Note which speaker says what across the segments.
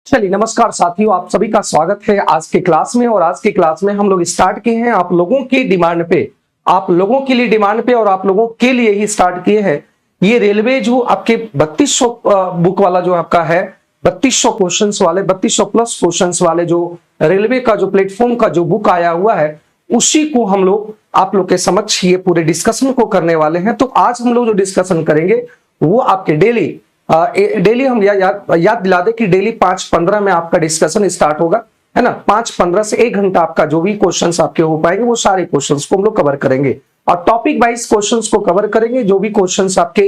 Speaker 1: चलिए नमस्कार साथियों, आप सभी का स्वागत है आज के क्लास में। और आज के क्लास में हम लोग स्टार्ट किए हैं आप लोगों की डिमांड पे, आप लोगों के लिए डिमांड पे और आप लोगों के लिए ही स्टार्ट किए हैं ये रेलवे जो आपके 3200 बुक वाला जो आपका है 3200 क्वेश्चंस वाले 3200 प्लस क्वेश्चंस वाले जो रेलवे का जो प्लेटफॉर्म का जो बुक आया हुआ है उसी को हम लोग आप लोग के समक्ष ये पूरे डिस्कशन को करने वाले हैं। तो आज हम लोग जो डिस्कशन करेंगे वो आपके डेली हम याद दिला दे कि डेली 5:15 में आपका डिस्कशन स्टार्ट होगा, है ना। 5:15 से 1 घंटा आपका जो भी क्वेश्चंस आपके हो पाएंगे वो सारे क्वेश्चंस को हम लोग कवर करेंगे और टॉपिक वाइज क्वेश्चंस को कवर करेंगे। जो भी क्वेश्चंस आपके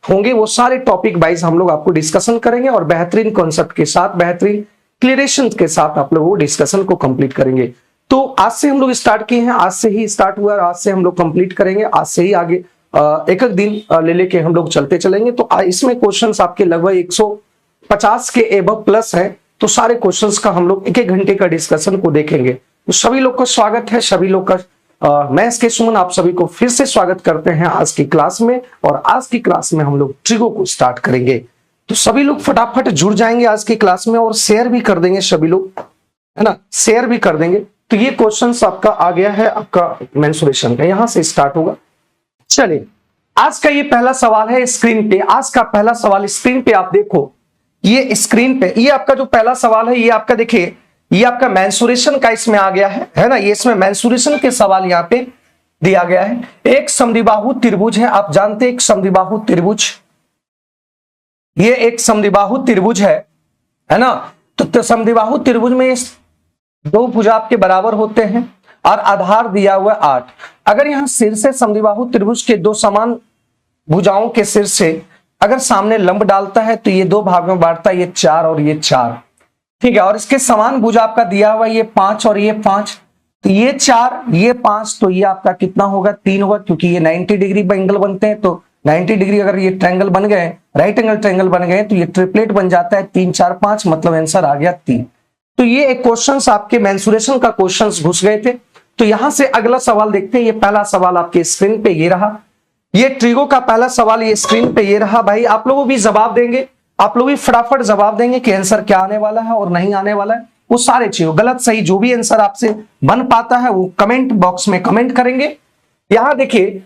Speaker 1: होंगे वो सारे टॉपिक वाइज हम लोग आपको डिस्कशन करेंगे और बेहतरीन कॉन्सेप्ट के साथ, बेहतरीन क्लियरेशन के साथ आप लोग वो डिस्कशन को कंप्लीट करेंगे। तो आज से हम लोग स्टार्ट किए हैं, आज से ही स्टार्ट हुआ और आज से हम लोग कंप्लीट करेंगे। आज से ही आगे एक एक दिन ले लेके हम लोग चलते चलेंगे। तो इसमें क्वेश्चंस आपके लगभग 150 के एबव प्लस है। तो सारे क्वेश्चंस का हम लोग एक एक घंटे का डिस्कशन को देखेंगे। तो सभी लोग का स्वागत है, सभी लोग का मैं एस के सुमन आप सभी को फिर से स्वागत करते हैं आज की क्लास में। और आज की क्लास में हम लोग ट्रिगो को स्टार्ट करेंगे। तो सभी लोग फटाफट जुड़ जाएंगे आज की क्लास में और शेयर भी कर देंगे, सभी लोग, है ना, शेयर भी कर देंगे। तो ये क्वेश्चन आपका आ गया है आपका मेंसुरेशन का, यहां से स्टार्ट होगा। चलिए आज का ये पहला सवाल है स्क्रीन पे। आज का पहला सवाल स्क्रीन पे आप देखो, ये स्क्रीन पे ये आपका जो पहला सवाल है ये आपका देखिए ये आपका मेंसुरेशन का इसमें आ गया है ना। ये इसमें मेंसुरेशन के सवाल यहाँ पे दिया गया है। एक समद्विबाहु त्रिभुज है, आप जानते हैं एक समद्विबाहु त्रिभुज, ये एक समद्विबाहु त्रिभुज है ना। तो समद्विबाहु त्रिभुज में दो भुजा आपके बराबर होते हैं और आधार दिया हुआ 8। अगर यहां सिर से समद्विबाहु त्रिभुज के दो समान भुजाओं के सिर से अगर सामने लंब डालता है तो ये दो भाग में बांटता है, ये 4 और ये 4, ठीक है। और इसके समान भुजा आपका दिया हुआ ये 5 और ये 5, तो ये 4 ये 5, तो ये आपका कितना होगा 3 होगा, क्योंकि ये 90 डिग्री एंगल बनते हैं। तो 90 डिग्री अगर ये ट्रायंगल बन गए, राइट एंगल ट्रायंगल बन गए, तो ये ट्रिपलेट बन जाता है 3 4 5, मतलब आंसर आ गया 3। तो ये एक क्वेश्चन आपके मेंसुरेशन का क्वेश्चन घुस गए थे। तो यहां से अगला सवाल देखते हैं। ये पहला सवाल आपके स्क्रीन पे ये रहा, ये ट्रिगो का पहला सवाल ये स्क्रीन पे ये रहा। भाई आप लोग भी जवाब देंगे, आप लोग भी फटाफट जवाब देंगे कि आंसर क्या आने वाला है और नहीं आने वाला है। वो सारे चीजों गलत सही जो भी आंसर आपसे बन पाता है वो कमेंट बॉक्स में कमेंट करेंगे। यहां देखिए,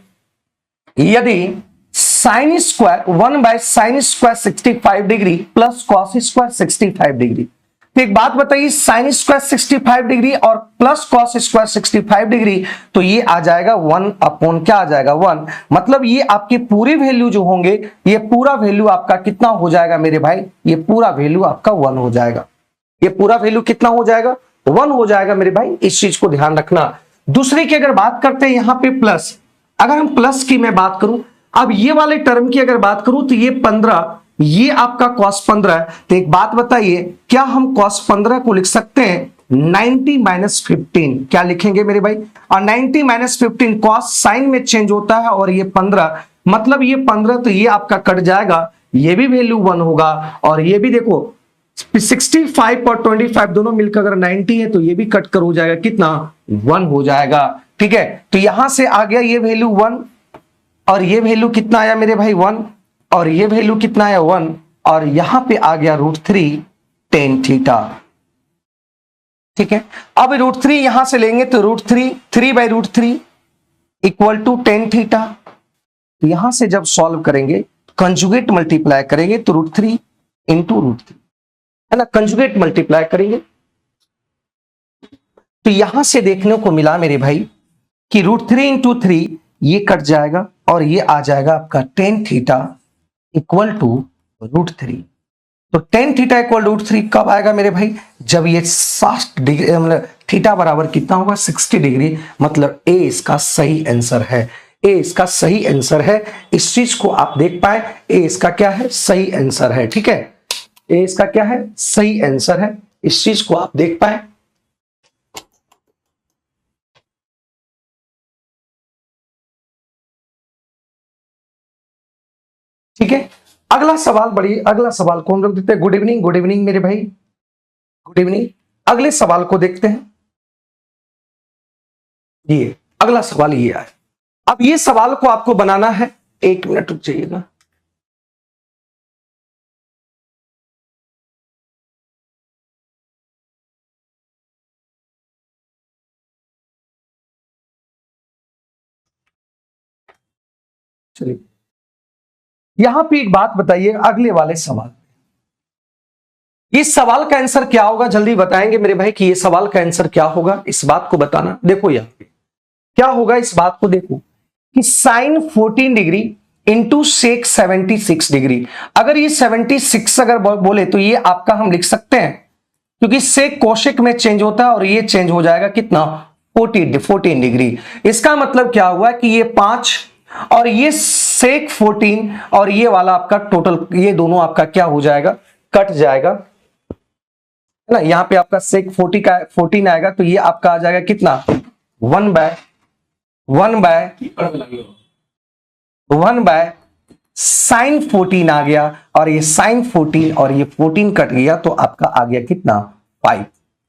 Speaker 1: यदि sine square 1/sin² 65 degree plus cos square 65 degree, तो एक बात बताइए, साइन स्क्वायर 65 डिग्री और प्लस कॉस स्क्वायर 65 डिग्री, तो ये आ जाएगा 1 अपॉन क्या आ जाएगा 1। मतलब ये आपके पूरे वैल्यू जो होंगे, ये पूरा वैल्यू आपका कितना हो जाएगा मेरे भाई, ये पूरा वैल्यू आपका 1 हो जाएगा। ये पूरा वैल्यू कितना हो जाएगा 1 हो जाएगा मेरे भाई, इस चीज को ध्यान रखना। दूसरी की अगर बात करते हैं यहां पे प्लस, अगर हम प्लस की मैं बात करूं, अब ये वाले टर्म की अगर बात करूं तो ये 15, ये आपका cos 15 है। तो एक बात बताइए, क्या हम cos 15 को लिख सकते हैं 90 - 15, क्या लिखेंगे मेरे भाई। और 90 - 15 cos साइन में चेंज होता है और ये 15, मतलब ये 15, तो ये आपका कट जाएगा, ये भी वैल्यू 1 होगा। और ये भी देखो 65 और 25 दोनों मिलकर अगर 90 है तो ये भी कट कर हो जाएगा, कितना 1 हो जाएगा, ठीक है। तो यहां से आ गया ये वैल्यू 1 और ये वैल्यू कितना आया मेरे भाई 1 और ये वैल्यू कितना है 1 और यहां पे आ गया √3 tan थीटा, ठीक है। अब √3 यहां से लेंगे तो √3 3/√3 इक्वल टू tan थीटा। यहां से जब सॉल्व करेंगे कंजुगेट मल्टीप्लाई करेंगे तो √3 इंटू √3, है ना, कंजुगेट मल्टीप्लाई करेंगे तो यहां से देखने को मिला मेरे भाई कि √3 इंटू 3 ये कट जाएगा और ये आ जाएगा आपका tan थीटा इक्वल टू √3। तो tan थीटा इक्वल √3 कब आएगा मेरे भाई, जब ये 60 डिग्री, मतलब थीटा बराबर कितना होगा 60 डिग्री, मतलब ए इसका सही आंसर है। ए इसका सही आंसर है, इस चीज को आप देख पाए, ए इसका क्या है सही आंसर है, ठीक है। ए इसका क्या है सही आंसर है, इस चीज को आप देख पाए। ठीक है, अगला सवाल अगला सवाल को हम लोग देखते हैं। गुड इवनिंग मेरे भाई, गुड इवनिंग। अगले सवाल को देखते हैं। ये अगला सवाल ये है। अब ये सवाल को आपको बनाना है, 1 मिनट रुक जाइएगा। चलिए यहां पे एक बात बताइए अगले वाले सवाल, इस सवाल का आंसर क्या होगा, जल्दी बताएंगे मेरे भाई कि ये सवाल का आंसर क्या होगा, इस बात को बताना। देखो यहां पे क्या होगा, इस बात को देखो कि sine 14 degree into sec 76 degree. अगर ये 76 अगर बोले तो ये आपका हम लिख सकते हैं, क्योंकि सेक कोशेक में चेंज होता है और ये चेंज हो जाएगा कितना 14 डिग्री। इसका मतलब क्या हुआ कि ये 5 और ये सेक 14 और ये वाला आपका टोटल, ये दोनों आपका क्या हो जाएगा, कट जाएगा है ना। यहां पे आपका सेक 14 आएगा तो ये आपका आ जाएगा कितना 1 बाय साइन 14 आ गया, और ये साइन 14 और ये 14 कट गया तो आपका आ गया कितना 5।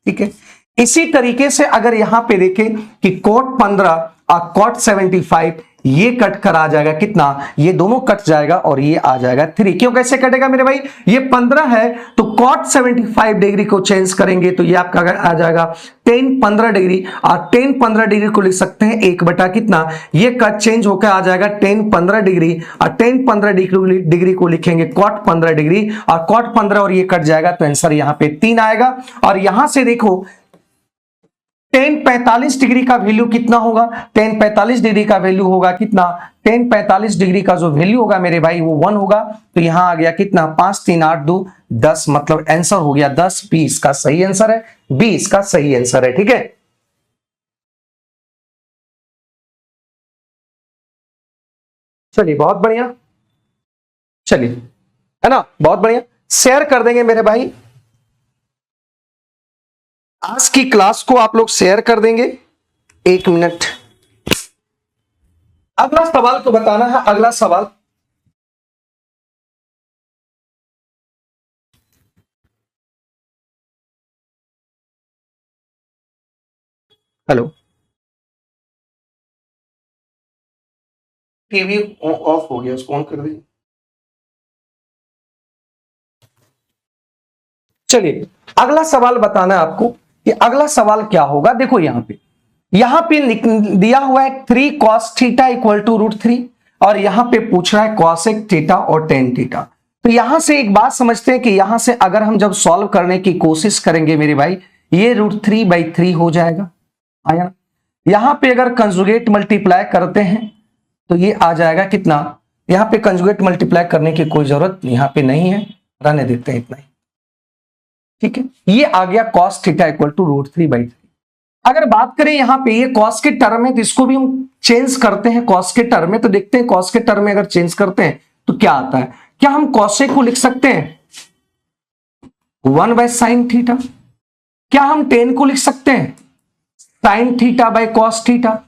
Speaker 1: ठीक है, इसी तरीके से अगर यहां पे देखें कि कोट 15 और कोट 75 ये कट कर आ जाएगा कितना, ये दोनों कट जाएगा और ये आ जाएगा 3। क्यों, कैसे कटेगा मेरे भाई, ये 15 है तो कॉट 75 डिग्री को चेंज करेंगे तो ये आपका आ जाएगा टेन 15 डिग्री, और टेन 15 डिग्री को लिख सकते हैं 1 बटा कितना, ये कट चेंज होकर आ जाएगा टेन 15 डिग्री, और टेन 15 डिग्री को लिखेंगे कॉट 15 डिग्री, और कॉट 15 और ये कट जाएगा तो आंसर यहां पे 3 आएगा। और यहां से देखो टेन 45 डिग्री का वैल्यू कितना होगा, टेन 45 डिग्री का वैल्यू होगा कितना, टेन 45 डिग्री का जो वैल्यू होगा मेरे भाई वो 1 होगा, तो यहां आ गया कितना 5 3 8 2 10, मतलब आंसर हो गया 10। बी इसका सही आंसर है, बी इसका सही आंसर है। ठीक है, चलिए बहुत बढ़िया, चलिए है ना, बहुत बढ़िया, शेयर कर देंगे मेरे भाई, आज की क्लास को आप लोग शेयर कर देंगे। 1 मिनट, अगला सवाल को बताना है, अगला सवाल हेलो, टीवी ऑफ हो गया, उसको ऑन कर दीजिए। चलिए अगला सवाल बताना है आपको कि अगला सवाल क्या होगा। देखो यहां पे दिया हुआ है 3 cos थीटा इक्वल टू √3, और यहां पे पूछ रहा है cosec थीटा और tan थीटा। तो यहां से एक बात समझते हैं कि यहां से अगर हम जब सॉल्व करने की कोशिश करेंगे मेरे भाई, ये √3/3 हो जाएगा, आया। यहां पे अगर कंजुगेट मल्टीप्लाई करते हैं तो ये आ जाएगा कितना, यहां पे कंजुगेट मल्टीप्लाई करने की कोई जरूरत यहां पे नहीं है, रहने देते हैं इतना ही। ठीक है, ये आ गया cos थीटा इक्वल टू √3/3। अगर बात करें यहां पे ये cos के टर्म है तो इसको भी हम चेंज करते हैं cos के टर्म में, तो देखते हैं cos के टर्म में अगर चेंज करते हैं तो क्या आता है। क्या हम cosec को लिख सकते हैं 1/sin थीटा, क्या हम tan को लिख सकते हैं sin theta by cos theta,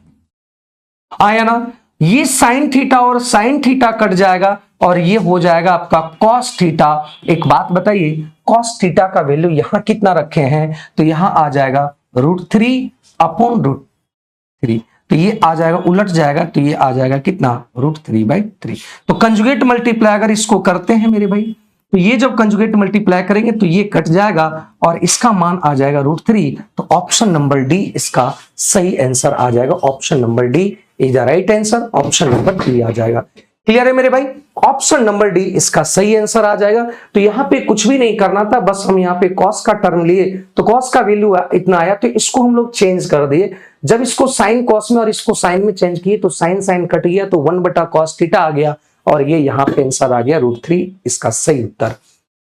Speaker 1: आया ना। ये sin थीटा और sin थीटा कट जाएगा और ये हो जाएगा आपका cos थीटा। एक बात बताइए, cos थीटा का वैल्यू यहां कितना रखे हैं, तो यहां आ जाएगा √3/√3, तो ये आ जाएगा उलट जाएगा, तो ये आ जाएगा कितना √3/3। तो कंजुगेट मल्टीप्लाई अगर इसको करते हैं मेरे भाई, तो ये जब कंजुगेट मल्टीप्लाई करेंगे तो ये कट जाएगा और इसका मान आ जाएगा √3, तो ऑप्शन नंबर डी इसका सही आंसर आ जाएगा। Option number D is the right answer, option number D आ जाएगा। क्लियर है मेरे भाई, ऑप्शन नंबर डी इसका सही आंसर आ जाएगा। तो यहां पे कुछ भी नहीं करना था, बस हम यहाँ पे कॉस का टर्म लिए तो कॉस का वैल्यू इतना आया, तो इसको हम लोग चेंज कर दिए। जब इसको साइन कॉस में और इसको साइन में चेंज किए तो साइन साइन कट गया, तो 1/cos थीटा आ गया, और ये यहाँ पे आंसर आ गया √3, इसका सही उत्तर।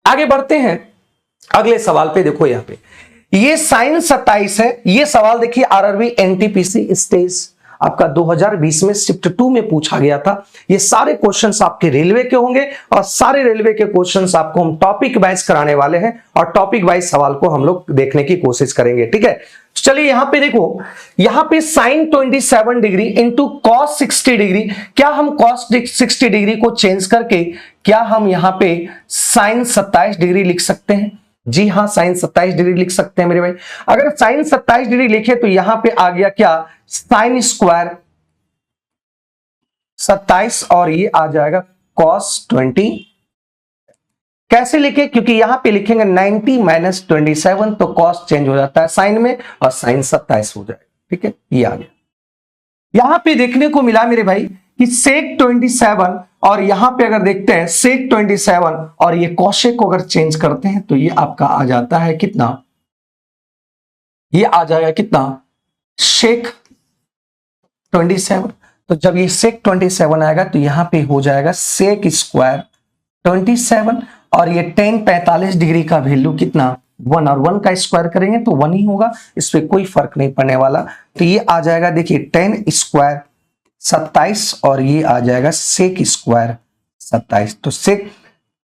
Speaker 1: आगे बढ़ते हैं अगले सवाल पे। देखो यहाँ पे ये साइन 27 है, ये सवाल देखिए आरआरबी एनटीपीसी स्टेज आपका 2020 में शिफ्ट 2 में पूछा गया था। ये सारे क्वेश्चंस आपके रेलवे के होंगे, और सारे रेलवे के क्वेश्चंस आपको हम टॉपिक वाइज कराने वाले हैं, और टॉपिक वाइज सवाल को हम लोग देखने की कोशिश करेंगे। ठीक है, चलिए यहां पे देखो, यहां पे sine 27 degree into cos 60 degree, क्या हम कॉस 60 डिग्री को चेंज करके क्या हम यहां पे साइन 27 डिग्री लिख सकते हैं? जी हां, साइन 27 डिग्री लिख सकते हैं मेरे भाई। अगर साइन 27 डिग्री लिखे तो यहां पे आ गया क्या साइन स्क्वायर 27, और ये आ जाएगा cos 20। कैसे लिखे, क्योंकि यहां पे लिखेंगे 90 - 27, तो cos चेंज हो जाता है साइन में और साइन 27 हो जाएगा। ठीक है, ये आ गया। यहां पे देखने को मिला मेरे भाई कि sec 27 और यहां पे अगर देखते हैं sec 27 और ये cosec को अगर चेंज करते हैं तो ये आपका आ जाता है कितना, ये आ जाएगा कितना, sec 27। तो जब ये sec 27 आएगा तो यहां पे हो जाएगा sec स्क्वायर 27 और ये tan 45 डिग्री का वैल्यू कितना 1 और 1 का स्क्वायर करेंगे तो 1 ही होगा, इस पे कोई फर्क नहीं पड़ने वाला। तो ये आ जाएगा देखिए tan स्क्वायर 27 और ये आ जाएगा sec स्क्वायर 27। तो sec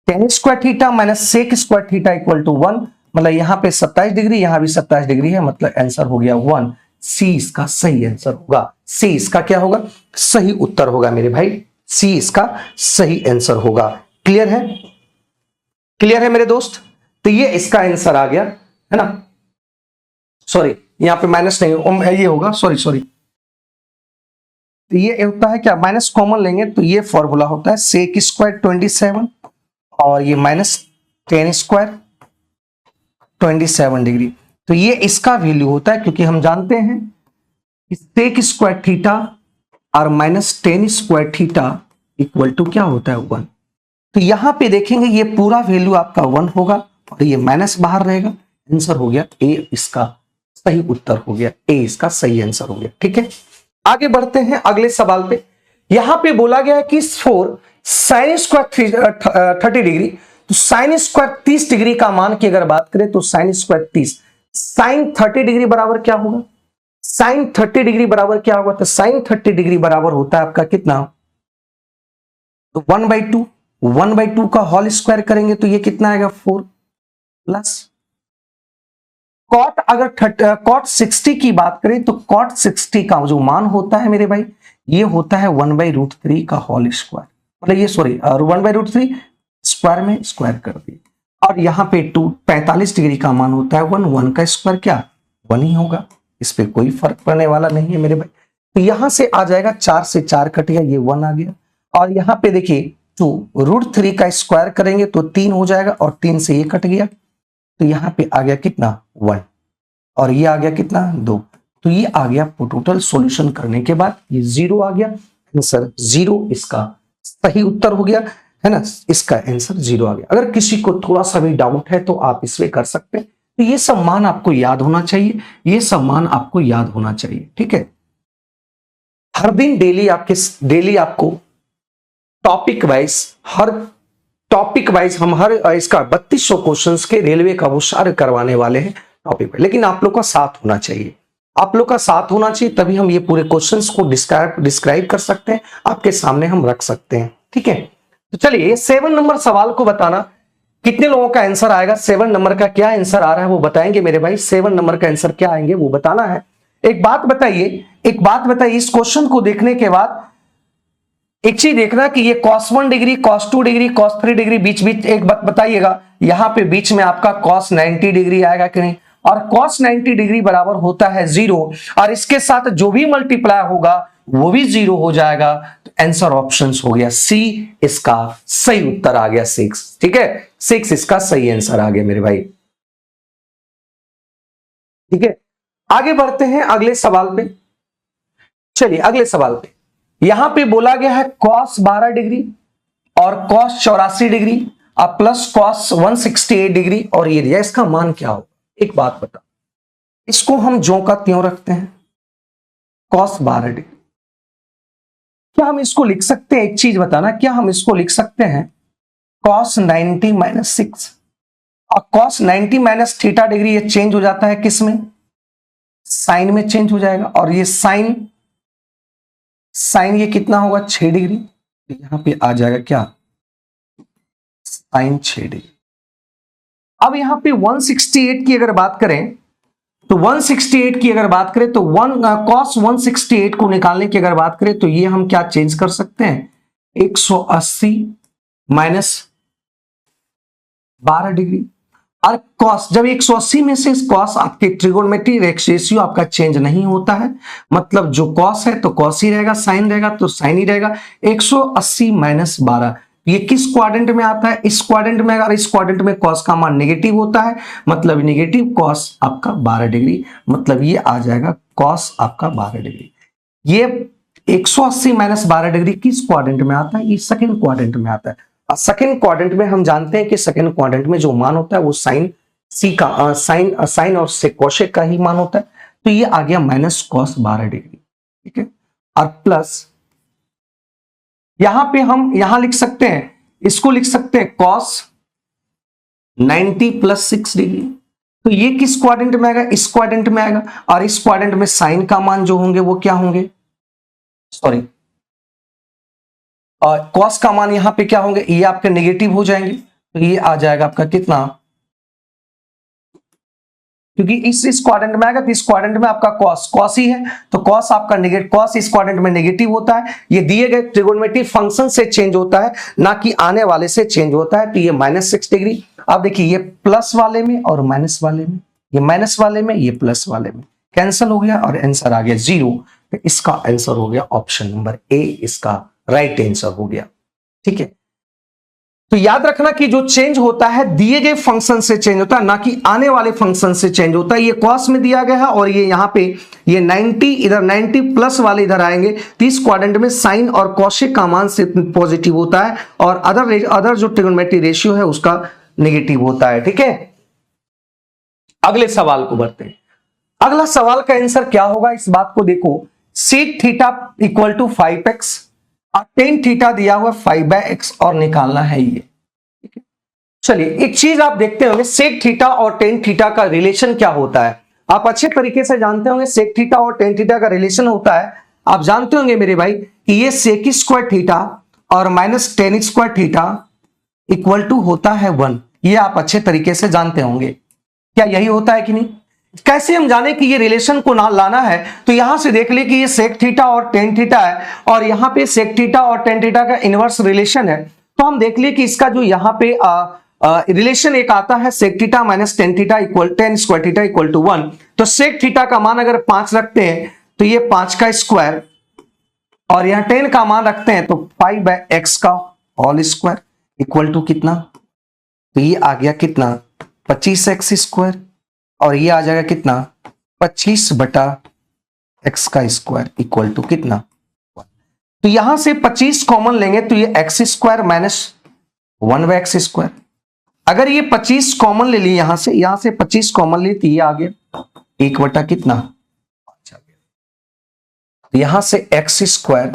Speaker 1: tan square theta minus sec square theta equal to 1, मतलब यहाँ पे 27 डिग्री, यहाँ भी 27 डिग्री है, मतलब आंसर हो गया 1। सी इसका सही आंसर होगा। सी इसका क्या होगा, सही उत्तर होगा मेरे भाई, सी इसका सही आंसर होगा। क्लियर है, क्लियर है मेरे दोस्त। तो ये इसका आंसर आ गया है ना, सॉरी यहां पे माइनस नहीं, ये होगा, सॉरी तो ये होता है क्या, माइनस कॉमन लेंगे तो ये फॉर्मूला होता है sec स्क्वायर 27 और ये माइनस tan स्क्वायर 27 डिग्री। तो ये इसका वैल्यू होता है, क्योंकि हम जानते हैं कि sec स्क्वायर थीटा और minus tan square theta equal to क्या होता है 1। तो यहां पे देखेंगे ये पूरा वैल्यू आपका 1 होगा और ये माइनस बाहर रहेगा, आंसर हो गया ए, इसका सही उत्तर हो गया, ए इसका सही आंसर हो गया। ठीक है, आगे बढ़ते हैं अगले सवाल पे। यहां पे बोला गया है कि फॉर साइन स्क्वायर 30 डिग्री, तो साइन स्क्वायर 30 डिग्री का मान की अगर बात करें तो साइन स्क्वायर 30, साइन 30 डिग्री बराबर क्या होगा, साइन 30 डिग्री बराबर क्या होगा, तो साइन 30 डिग्री बराबर होता है आपका कितना, तो 1/2, 1/2 का होल स्क्वायर करेंगे तो ये कितना आएगा 4 प्लस कॉट, अगर कॉट 60 की बात करें तो कॉट 60 का जो मान होता है मेरे भाई, ये होता है 1/√3 का होल स्क्वायर, मतलब ये सॉरी 1/√3 स्क्वायर में स्क्वायर कर दिए, और यहां पे 45 डिग्री का मान होता है 1 का स्क्वायर क्या 1 ही होगा, इस पे कोई फर्क पड़ने वाला नहीं है मेरे भाई। तो यहां से आ जाएगा 4 से 4 कट गया, ये 1 आ गया, और यहां पे देखिए √3 का स्क्वायर करेंगे तो 3 हो जाएगा और 3 से ये कट गया, तो यहां पे आ गया कितना 1 और ये आ गया कितना 2। तो ये आ गया टोटल सॉल्यूशन करने के बाद ये 0 आ गया, आंसर 0 इसका सही उत्तर हो गया है ना, इसका आंसर 0 आ गया। अगर किसी को थोड़ा सा भी डाउट है तो आप इसमें कर सकते हैं। तो ये सब मान आपको याद होना चाहिए, ये सब मान आपको याद होना चाहिए। ठीक है, हर दिन डेली आपको टॉपिक वाइज, हर टॉपिक वाइज हम हर इसका 3200 क्वेश्चंस के रेलवे का वो सारे करवाने वाले हैं टॉपिक पे, लेकिन आप लोग का साथ होना चाहिए, आप लोग का साथ होना चाहिए, तभी हम ये पूरे क्वेश्चंस को डिस्क्राइब कर सकते हैं, आपके सामने हम रख सकते हैं। ठीक है, तो चलिए 7 नंबर सवाल को बताना कितने लोगों का आंसर आएगा, 7 नंबर का क्या आंसर आ रहा है वो बताएंगे मेरे भाई, 7 नंबर का आंसर क्या आएंगे वो बताना है। एक बात बताइए, इस क्वेश्चन को देखने के बाद एक चीज देखना कि ये cos 1 degree, cos 2 degree, cos 3 degree, बीच एक बात बताइएगा, यहां पे बीच में आपका cos 90 डिग्री आएगा कि नहीं, और cos 90 डिग्री बराबर होता है 0, और इसके साथ जो भी मल्टीप्लाई होगा वो भी 0 हो जाएगा। तो आंसर ऑप्शन हो गया सी, इसका सही उत्तर आ गया 6। ठीक है, 6 इसका सही आंसर आ गया मेरे भाई। ठीक है, आगे बढ़ते हैं अगले सवाल पे। चलिए अगले सवाल पे, यहां पे बोला गया है cos 12 डिग्री और cos 84 डिग्री और प्लस cos 168 डिग्री, और ये दिया, इसका मान क्या होगा। एक बात बता, इसको हम ज्यों का त्यों रखते हैं cos 12 डिग्री, क्या हम इसको लिख सकते हैं, एक चीज बताना, क्या हम इसको लिख सकते हैं cos 90 - 6, और cos 90 - थीटा डिग्री, ये चेंज हो जाता है किस में, साइन में चेंज हो जाएगा, और ये साइन ये कितना होगा 6 डिग्री, तो यहां पे आ जाएगा क्या साइन 6 डिग्री। अब यहां पे 168 की अगर बात करें तो 168 की अगर बात करें तो cos 168 को निकालने की अगर बात करें तो ये हम क्या चेंज कर सकते हैं 180 माइनस 12 डिग्री, और cos जब 180 में से cos आपके ट्रिगोनोमेट्री रेशियो आपका चेंज नहीं होता है, मतलब जो cos है तो cos ही रहेगा, sin रहेगा तो sin ही रहेगा। 180 माइनस 12 ये किस क्वाड्रेंट में आता है, इस क्वाड्रेंट में, अगर इस क्वाड्रेंट में cos का मान नेगेटिव होता है मतलब नेगेटिव cos आपका 12 डिग्री, मतलब ये आ जाएगा cos आपका 12 डिग्री। ये 180 माइनस 12 डिग्री किस क्वाड्रेंट में आता है? ये सेकंड क्वाड्रेंट में आता है। और सेकंड क्वाड्रेंट में हम जानते हैं कि सेकंड क्वाड्रेंट में जो मान होता है वो साइन सी का साइन और कोशेक का ही मान होता है। तो ये आ गया माइनस कॉस 12 डिग्री, ठीक है। और प्लस यहां पे हम यहां लिख सकते हैं, इसको लिख सकते हैं कॉस 90 प्लस 6 डिग्री। तो ये किस क्वाड्रेंट में आएगा? इस क्वाड्रेंट में आएगा। और इस क्वाड्रेंट में साइन का मान जो होंगे वो क्या होंगे? सॉरी, और कॉस का मान यहां पे क्या होंगे? ये आपके नेगेटिव हो जाएंगे। तो ये आ जाएगा आपका कितना, क्योंकि इस क्वाड्रेंट में आएगा तो इस क्वाड्रेंट में आपका कॉस ही है, तो कॉस आपका नेगेटिव, कॉस इस क्वाड्रेंट में नेगेटिव होता है। ये दिए गए ट्रिगोनोमेट्री फंक्शन से चेंज होता है, ना कि आने वाले से चेंज होता है। तो ये माइनस 6 डिग्री। अब देखिए ये प्लस वाले में और माइनस वाले में, ये माइनस वाले में, ये प्लस वाले में कैंसिल हो गया और आंसर आ गया 0। तो इसका आंसर हो गया ऑप्शन नंबर ए, इसका राइट आंसर हो गया, ठीक है। तो याद रखना कि जो चेंज होता है दिए गए फंक्शन से चेंज होता है, ना कि आने वाले फंक्शन से चेंज होता है। ये कॉस में दिया गया है और ये यहां पे ये 90 इधर 90 प्लस वाले इधर आएंगे। तो इस क्वाड्रेंट में साइन और कोशेक का मान से पॉजिटिव होता है और अदर जो ट्रिगोनोमेट्री रेशियो है उसका नेगेटिव होता है, ठीक है। अगले सवाल को बढ़ते हैं। अगला सवाल का आंसर क्या होगा? इस बात को देखो, sec theta equal to 5x और टेन थीटा दिया हुआ 5/x और निकालना है ये, ठीक है। चलिए एक चीज आप देखते होंगे, सेक थीटा और टेन थीटा का रिलेशन क्या होता है? आप अच्छे तरीके से जानते होंगे सेक थीटा और टेन थीटा का रिलेशन होता है। आप जानते होंगे मेरे भाई कि ये सेक स्क्वायर थीटा और minus tan square theta equal to होता है 1। ये आप अच्छे तरीके से जानते होंगे। क्या यही होता है कि नहीं? कैसे हम जाने कि ये रिलेशन को ना लाना है? तो यहां से देख ले कि ये सेक थीटा और टेन थीटा है और यहां पे सेक थीटा और टेन थीटा का इनवर्स रिलेशन है। तो हम देख लिए कि इसका जो यहां पे रिलेशन एक आता है sec theta minus tan theta equal tan square theta equal to 1। तो सेक थीटा का मान अगर 5 रखते हैं तो ये 5 का स्क्वायर और यहां 10 का मान रखते हैं तो 5/x का होल स्क्वायर इक्वल टू कितना? तो ये आ गया कितना? 25x स्क्वायर और ये आ जाएगा कितना? 25/x का स्क्वायर इक्वल टू कितना? तो यहां से 25 कॉमन लेंगे तो ये x square minus 1/x square. अगर ये 25 कॉमन ले लिए यहां से 25 कॉमन लिए तो ये आ गया 1 बटा कितना? 5 आ गया। तो यहां से x स्क्वायर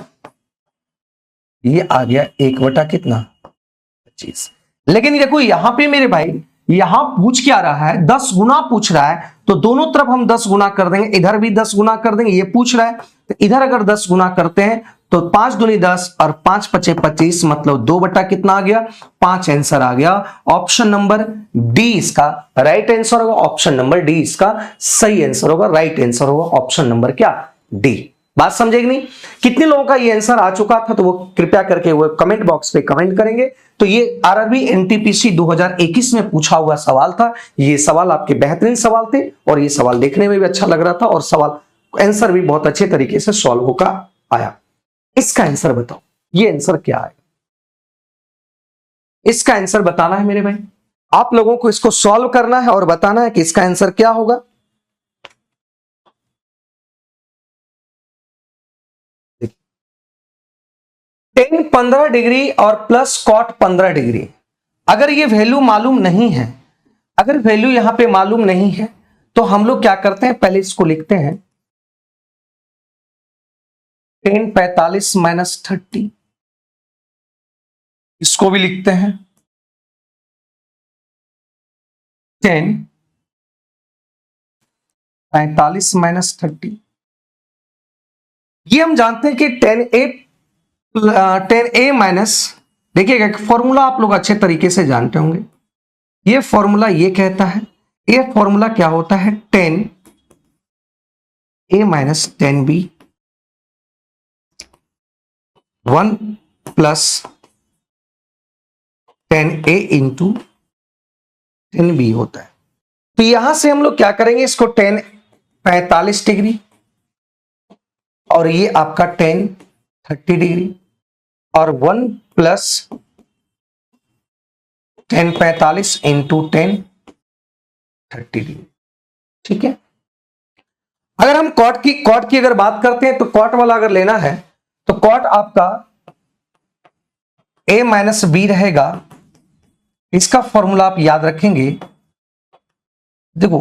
Speaker 1: ये आ गया 1 बटा कितना? 25। लेकिन देखो यहां पे मेरे भाई यहां पूछ क्या रहा है? 10 गुना पूछ रहा है, तो दोनों तरफ हम 10 गुना कर देंगे, इधर भी 10 गुना कर देंगे। ये पूछ रहा है तो इधर अगर 10 गुना करते हैं तो 5 दूनी 10 और 5 पचे 25 मतलब 2 बटा कितना आ गया? 5 आंसर आ गया। ऑप्शन नंबर डी इसका राइट आंसर होगा। ऑप्शन नंबर डी इसका सही आंसर होगा, राइट आंसर होगा ऑप्शन नंबर क्या? डी। बात समझेगी नहीं? कितने लोगों का ये आंसर आ चुका था तो वो कृपया करके वो कमेंट बॉक्स पे कमेंट करेंगे। तो ये आरआरबी एनटीपीसी 2021 में पूछा हुआ सवाल था। ये सवाल आपके बेहतरीन सवाल थे और ये सवाल देखने में भी अच्छा लग रहा था और सवाल आंसर भी बहुत अच्छे तरीके से सॉल्व होकर आया। इसका आंसर बताओ, ये आंसर क्या है? इसका आंसर बताना है मेरे भाई। आप लोगों को इसको सॉल्व करना है और बताना है कि इसका आंसर क्या होगा। टेन 15 डिग्री और प्लस कॉट 15 डिग्री, अगर ये वैल्यू मालूम नहीं है, अगर वैल्यू यहां पे मालूम नहीं है तो हम लोग क्या करते हैं? पहले इसको लिखते हैं टेन 45 माइनस 30, इसको भी लिखते हैं 10 45 माइनस 30। ये हम जानते हैं कि 10a माइनस, देखिएगा फॉर्मूला आप लोग अच्छे तरीके से जानते होंगे। ये फॉर्मूला ये कहता है, ये फॉर्मूला क्या होता है? 10a minus 10b 1 plus 10a into 10b होता है। तो यहां से हम लोग क्या करेंगे? इसको 10 45 डिग्री और ये आपका 10 30 डिग्री और 1 प्लस 10 45 इंटू 10 30 डिग्री, ठीक है। अगर हम कॉट की अगर बात करते हैं तो कॉट वाला अगर लेना है तो कॉट आपका a माइनस बी रहेगा। इसका फॉर्मूला आप याद रखेंगे। देखो,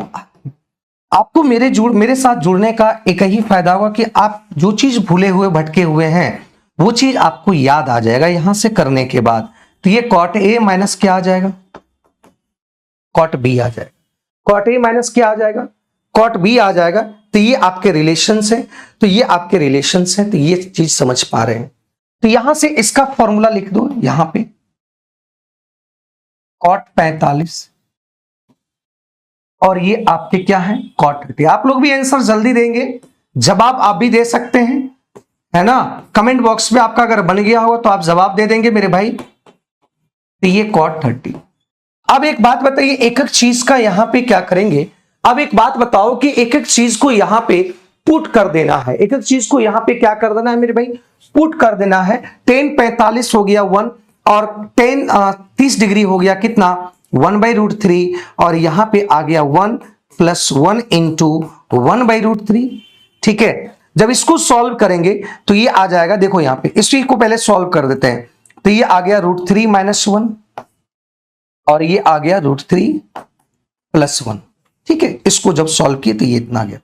Speaker 1: आपको मेरे साथ जुड़ने का एक ही फायदा होगा कि आप जो चीज भूले हुए भटके हुए हैं वो चीज आपको याद आ जाएगा यहां से करने के बाद। तो ये कॉट ए माइनस क्या आ जाएगा, कॉट बी आ जाएगा। कॉट ए माइनस क्या आ जाएगा, कॉट बी आ जाएगा। तो ये आपके रिलेशन है, तो ये आपके रिलेशन है, तो ये चीज समझ पा रहे हैं। तो यहां से इसका फॉर्मूला लिख दो यहां पे, कॉट 45 और ये आपके क्या है, कॉट 30। आप लोग भी आंसर जल्दी देंगे, जवाब आप भी दे सकते हैं, है ना। कमेंट बॉक्स में आपका अगर बन गया होगा तो आप जवाब दे देंगे मेरे भाई। तो ये कॉट 30। अब एक बात बताइए, एक एक चीज का यहां पे क्या करेंगे। अब एक बात बताओ कि एक एक चीज को यहां पे पुट कर देना है, एक एक चीज को यहां पे क्या कर देना है मेरे भाई, पुट कर देना है। 10 45 हो गया 1 और 10 30 डिग्री हो गया कितना, 1/√3 और यहां पे आ गया 1 + 1 × 1/√3। ठीक है, जब इसको सॉल्व करेंगे तो ये आ जाएगा, देखो यहां पे इसी को पहले सॉल्व कर देते हैं। तो ये आ गया √3 - 1 और ये आ गया √3 + 1। ठीक है, इसको जब सॉल्व किए तो ये इतना आ गया।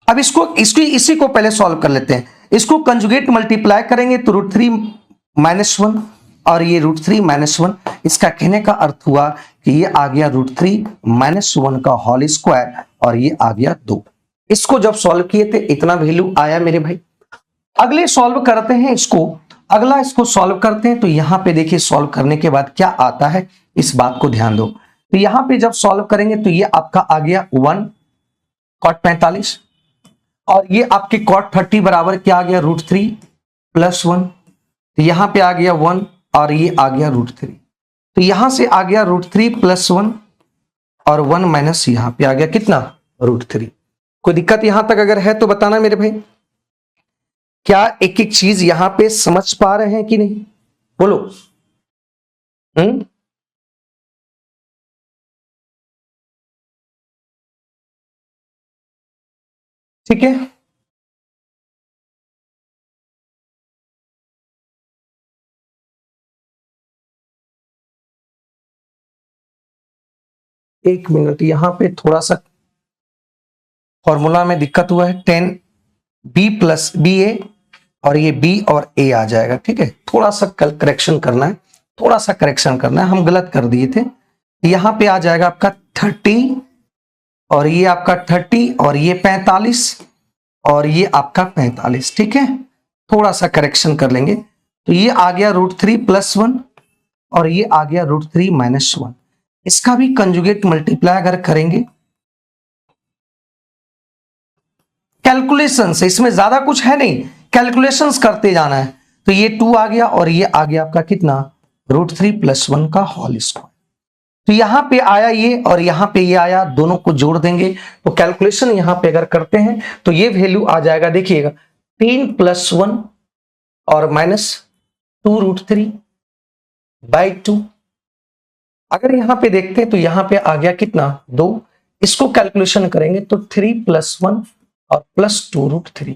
Speaker 1: अब इसी को पहले सॉल्व कर लेते हैं। इसको कंजुगेट मल्टीप्लाई करेंगे तो √3 - 1 और ये √3 - 1। इसका कहने का अर्थ हुआ कि ये आ गया √3 - 1 का होल स्क्वायर और ये आ गया 2। इसको जब सॉल्व किए थे इतना वैल्यू आया मेरे भाई। अगले सॉल्व करते हैं इसको, अगला इसको सॉल्व करते हैं। तो यहां पे देखिए सॉल्व करने के बाद क्या आता है, इस बात को ध्यान दो। तो यहां पे जब सॉल्व करेंगे तो ये आपका आ गया 1 कॉट 45 और ये आपके कॉट 30 बराबर क्या आ गया, √3 + 1। तो यहां पे आ गया 1 और ये आ गया √3। तो यहां से आ गया √3 + 1 और 1 माइनस यहां पे आ गया कितना, √3। कोई दिक्कत यहां तक अगर है तो बताना मेरे भाई। क्या एक एक चीज यहां पे समझ पा रहे हैं कि नहीं, बोलो। ठीक है, एक मिनट, यहां पे थोड़ा सा फॉर्मूला में दिक्कत हुआ है। 10b + ba और ये b और a आ जाएगा। ठीक है, थोड़ा सा करेक्शन करना है, थोड़ा सा करेक्शन करना है, हम गलत कर दिए थे। यहां पे आ जाएगा आपका 30 और ये आपका 30 और ये 45 और ये आपका 45। ठीक है, थोड़ा सा करेक्शन कर लेंगे। तो ये आ गया √3 + 1 और ये आ गया √3 - 1। इसका भी कंजुगेट मल्टीप्लाई अगर करेंगे, कैलकुलेशन से, इसमें ज्यादा कुछ है नहीं, कैलकुलेशंस करते जाना है। तो ये 2 आ गया और ये आ गया आपका कितना, √3 + 1 का होल स्क्वायर। तो यहां पे आया ये और यहां पे ये आया, दोनों को जोड़ देंगे तो कैलकुलेशन यहां पे अगर करते हैं तो ये वैल्यू आ जाएगा, देखिएगा 3 + 1 और -2 √3/2। अगर यहां पे देखते हैं तो यहां पे आ गया कितना, 2। इसको कैलकुलेशन करेंगे तो 3 + 1 और +2 √3।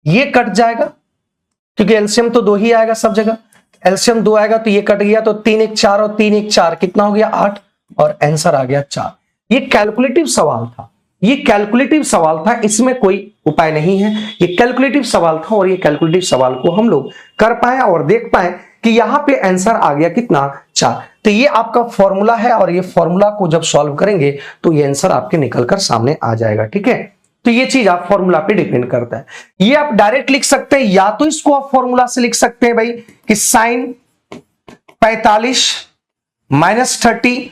Speaker 1: ये कट जाएगा क्योंकि एलसीएम तो 2 ही आएगा सब जगह। एलसीएम 2 आएगा तो ये कट गया, तो 3 1 4 और 3 1 4 कितना हो गया, 8 और आंसर आ गया 4। ये कैलकुलेटिव सवाल था, ये कैलकुलेटिव सवाल था, इसमें कोई उपाय नहीं है। ये कैलकुलेटिव सवाल था और ये कैलकुलेटिव सवाल को हम लोग कर पाए और देख पाए कि यहां पे आंसर आ गया कितना, 4। तो ये आपका फॉर्मूला है और ये फॉर्मूला को जब सॉल्व करेंगे तो ये आंसर आपके निकलकर सामने आ जाएगा। ठीक है, तो ये चीज आप फॉर्मूला पे डिपेंड करता है। ये आप डायरेक्ट लिख सकते हैं, या तो इसको आप फॉर्मूला से लिख सकते हैं भाई कि sin 45 - 30,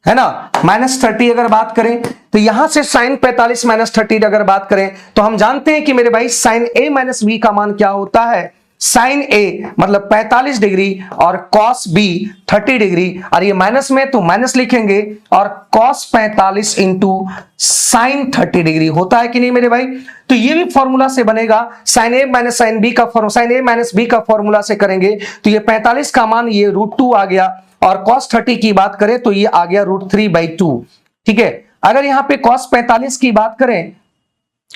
Speaker 1: है ना, -30 अगर बात करें तो यहां से sin 45 - 30 अगर बात करें तो हम जानते हैं कि मेरे भाई sin a - b का मान क्या होता है, sin a मतलब 45 डिग्री और cos b 30 डिग्री, और ये माइनस में तो माइनस लिखेंगे और cos 45 × sin 30 डिग्री होता है कि नहीं मेरे भाई। तो ये भी फॉर्मूला से बनेगा, sin a - sin b का sin a - b का फॉर्मूला से करेंगे तो ये 45 का मान ये √2 आ गया और cos 30 की बात करें तो ये आ गया √3/2। ठीक है, अगर यहां पे cos 45 की बात करें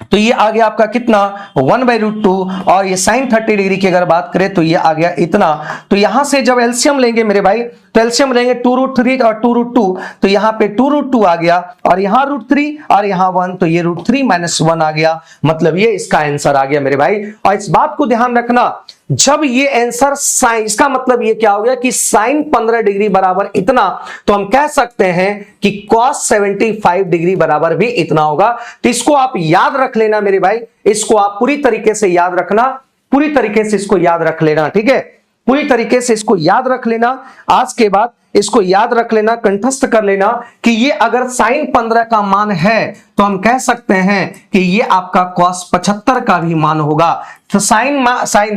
Speaker 1: तो ये आ गया आपका कितना 1/√2, और ये sin 30 डिग्री की अगर बात करें तो ये आ गया इतना। तो यहां से जब एलसीएम लेंगे मेरे भाई, तो एलसीएम लेंगे 2√3 और 2√2, तो यहां पे 2√2 आ गया, और यहां √3 और यहां 1, तो ये √3 - 1 आ गया। मतलब ये इसका आंसर आ गया मेरे भाई। और इस बात को ध्यान रखना, जब ये आंसर साइन, इसका मतलब ये क्या हो गया कि साइन 15 डिग्री बराबर इतना, तो हम कह सकते हैं कि कॉस 75 डिग्री बराबर भी इतना होगा। तो इसको आप याद रख लेना मेरे भाई, इसको आप पूरी तरीके से याद रखना, पूरी तरीके से इसको याद रख लेना, ठीक है, पूरी तरीके से इसको याद रख लेना। आज के बाद इसको याद रख लेना, कंठस्थ कर लेना कि ये अगर साइन 15 का मान है तो हम कह सकते हैं कि ये आपका कॉस 75 का भी मान होगा। तो साइन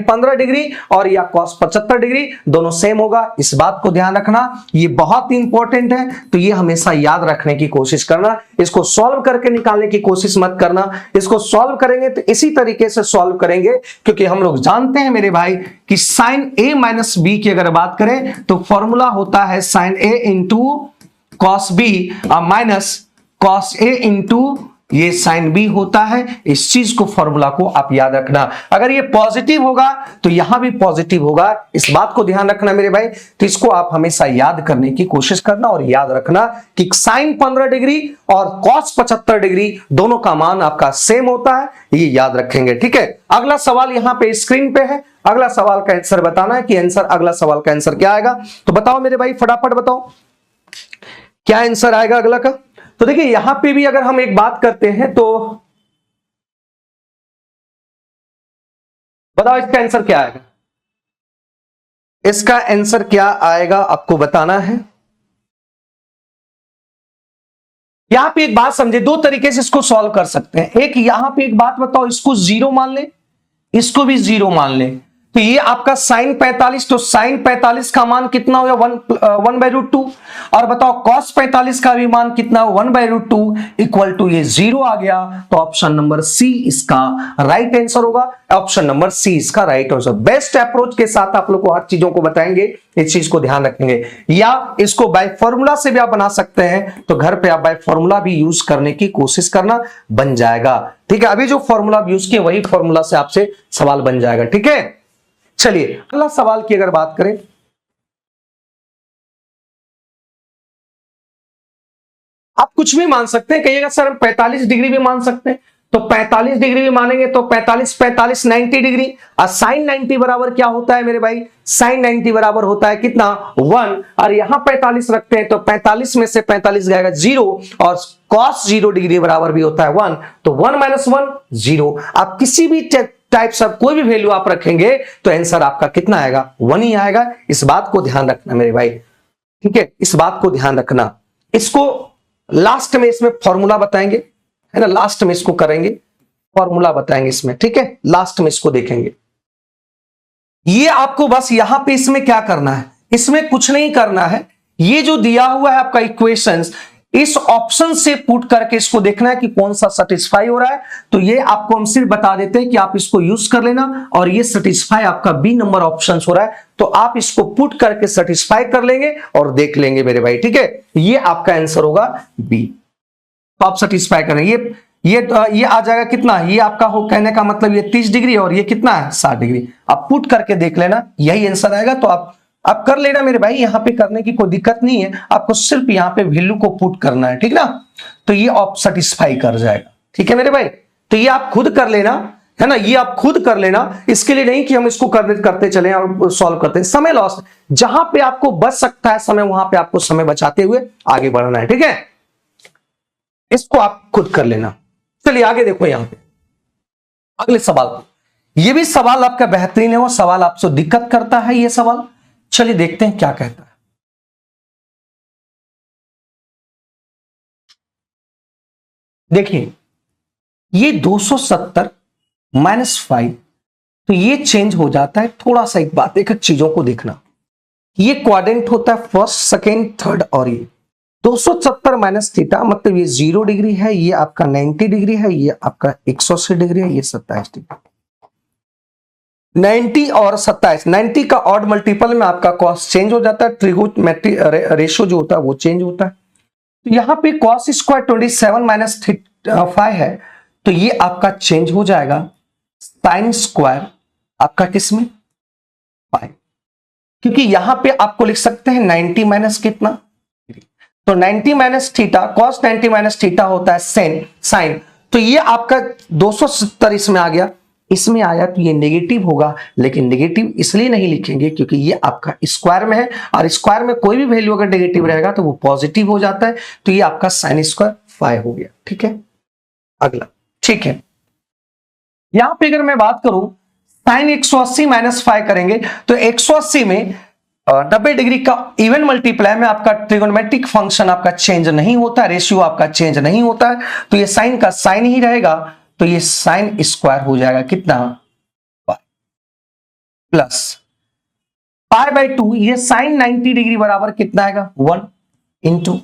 Speaker 1: 15 डिग्री और या कॉस 75 डिग्री दोनों सेम होगा, इस बात को ध्यान रखना, ये बहुत ही इंपॉर्टेंट है। तो ये हमेशा याद रखने की कोशिश करना, इसको सॉल्व करके निकालने की कोशिश मत करना। इसको सॉल्व करेंगे तो इसी तरीके से सॉल्व करेंगे, क्योंकि हम लोग जानते हैं मेरे भाई कि साइन a - b की अगर बात करें तो फॉर्मूला होता है sine a into cos b minus cos a into ये साइन b होता है। इस चीज को, फॉर्मूला को आप याद रखना। अगर ये पॉजिटिव होगा तो यहां भी पॉजिटिव होगा, इस बात को ध्यान रखना मेरे भाई। तो इसको आप हमेशा याद करने की कोशिश करना और याद रखना कि साइन 15 डिग्री और कॉस 75 डिग्री दोनों का मान आपका सेम होता है, ये याद रखेंगे, ठीक है। अगला सवाल यहां पे स्क्रीन पे है, अगला सवाल का आंसर बताना है कि आंसर, अगला सवाल का आंसर क्या आएगा। तो बताओ मेरे भाई, फटाफट बताओ क्या आंसर आएगा अगला का। तो देखिए यहां पे भी अगर हम एक बात करते हैं तो बताओ इसका आंसर क्या आएगा, इसका आंसर क्या आएगा आपको बताना है। यहां पे एक बात समझे, दो तरीके से इसको सॉल्व कर सकते हैं। एक यहां पे एक बात बताओ, इसको 0 मान ले, इसको भी 0 मान ले, तो ये आपका साइन 45, तो साइन 45 का मान कितना हो गया 1/√2, और बताओ कॉस 45 का भी मान कितना हो 1/√2 इक्वल टू ये 0 आ गया। तो ऑप्शन नंबर सी इसका राइट आंसर होगा, ऑप्शन नंबर सी इसका राइट आंसर। बेस्ट अप्रोच के साथ आप लोग को हर चीजों को बताएंगे, इस चीज को ध्यान रखेंगे। या इसको बाय फॉर्मूला से भी आप बना सकते हैं, तो घर पे आप बाय फॉर्मूला भी यूज करने की कोशिश करना, बन जाएगा, ठीक है। अभी जो फॉर्मूला यूज किए वही फॉर्मूला से आपसे सवाल बन जाएगा, ठीक है। चलिए अगला सवाल की अगर बात करें, आप कुछ भी मान सकते हैं। कहिएगा सर हम 45 डिग्री भी मान सकते हैं, तो 45 डिग्री भी मानेंगे तो 45 90 डिग्री, और साइन 90 बराबर क्या होता है मेरे भाई, साइन 90 बराबर होता है कितना 1, और यहां 45 रखते हैं तो 45 में से 45 जाएगा 0, और कॉस 0 डिग्री बराबर भी होता है 1, तो 1 - 1 0। आप किसी भी टाइप से कोई भी वैल्यू आप रखेंगे तो आंसर आपका कितना आएगा 1 ही आएगा। इस बात को ध्यान रखना मेरे भाई, ठीक है, इस बात को ध्यान रखना। इसको लास्ट में इसमें फॉर्मूला बताएंगे, है ना, लास्ट में इसको करेंगे, फॉर्मूला बताएंगे इसमें, ठीक है, लास्ट में इसको देखेंगे। ये आपको बस यहां पे इसमें क्या करना है, इसमें कुछ नहीं करना है। ये जो दिया हुआ है आपका इक्वेशंस, इस ऑप्शन से पुट करके इसको देखना है कि कौन सा सेटिस्फाई हो रहा है। तो ये आपको हम सिर्फ बता देते हैं कि आप इसको यूज कर लेना, और ये सेटिस्फाई आपका बी नंबर ऑप्शन हो रहा है, तो आप इसको पुट करके सेटिस्फाई कर लेंगे और देख लेंगे मेरे भाई, ठीक है। ये आपका आंसर होगा बी, तो आप सेटिस्फाई करें। ये आ जाएगा कितना, ये आपका हो कहने का मतलब ये 30 डिग्री और ये कितना है 60 डिग्री। आप पुट करके देख लेना, यही आंसर आएगा। तो आप कर लेना मेरे भाई, यहां पे करने की कोई दिक्कत नहीं है, आपको सिर्फ यहां पे वैल्यू को पुट करना है, ठीक ना। तो ये आप सेटिस्फाई कर जाएगा, ठीक है मेरे भाई। तो ये आप खुद कर लेना, है ना, ये आप खुद कर लेना। इसके लिए नहीं कि हम इसको करते चले और सॉल्व करते हैं, समय लॉस। जहां पे आपको बच सकता है समय, वहां पे आपको समय बचाते हुए आगे बढ़ना है, ठीक है। इसको आप खुद कर लेना। चलिए आगे देखो, यहां पे अगले सवाल, ये भी सवाल आपका बेहतरीन है, वो सवाल आपसे दिक्कत करता है ये सवाल। चलिए देखते हैं क्या कहता है। देखिए ये 270 - 5, तो ये चेंज हो जाता है थोड़ा सा। एक बात, एक चीजों को देखना, ये क्वाड्रेंट होता है फर्स्ट, सेकेंड, थर्ड, और ये 270 - थीटा मतलब ये 0 डिग्री है, ये आपका 90 डिग्री है, ये आपका 180 डिग्री है, ये 27 डिग्री। 90 और 27, 90 का ऑड मल्टीपल में आपका कॉस चेंज हो जाता है, ट्रिगोनोमेट्री रेशो जो होता है वो चेंज होता है। तो यहां पे cos² 27 - 5 है, तो ये आपका चेंज हो जाएगा साइन स्क्वायर आपका किसमें, पाई, क्योंकि यहां पे आपको लिख सकते हैं 90 माइनस कितना, तो 90 minus theta, cos 90 minus theta होता है साइन, तो ये आपका 270 इसमें आ गया, इसमें आया तो ये नेगेटिव होगा, लेकिन नेगेटिव इसलिए नहीं लिखेंगे क्योंकि ये आपका स्क्वायर में है, और स्क्वायर में कोई भी वैल्यू अगर नेगेटिव रहेगा तो वो पॉजिटिव हो जाता है, तो ये आपका साइन स्क्वायर 5 हो गया। ठीक है, अगला, ठीक है, यहां पे अगर मैं बात करूं साइन 180 माइनस 5 करेंगे तो 180 में 90 डिग्री का इवन मल्टीप्लाई में आपका ट्रिगोनोमेट्रिक फंक्शन आपका चेंज नहीं होता, रेशियो आपका चेंज नहीं होता है, तो ये साइन का साइन ही रहेगा, तो ये साइन स्क्वायर हो जाएगा कितना, प्लस पाई बाई 2, ये साइन 90 डिग्री बराबर कितना आएगा 1 इंटू,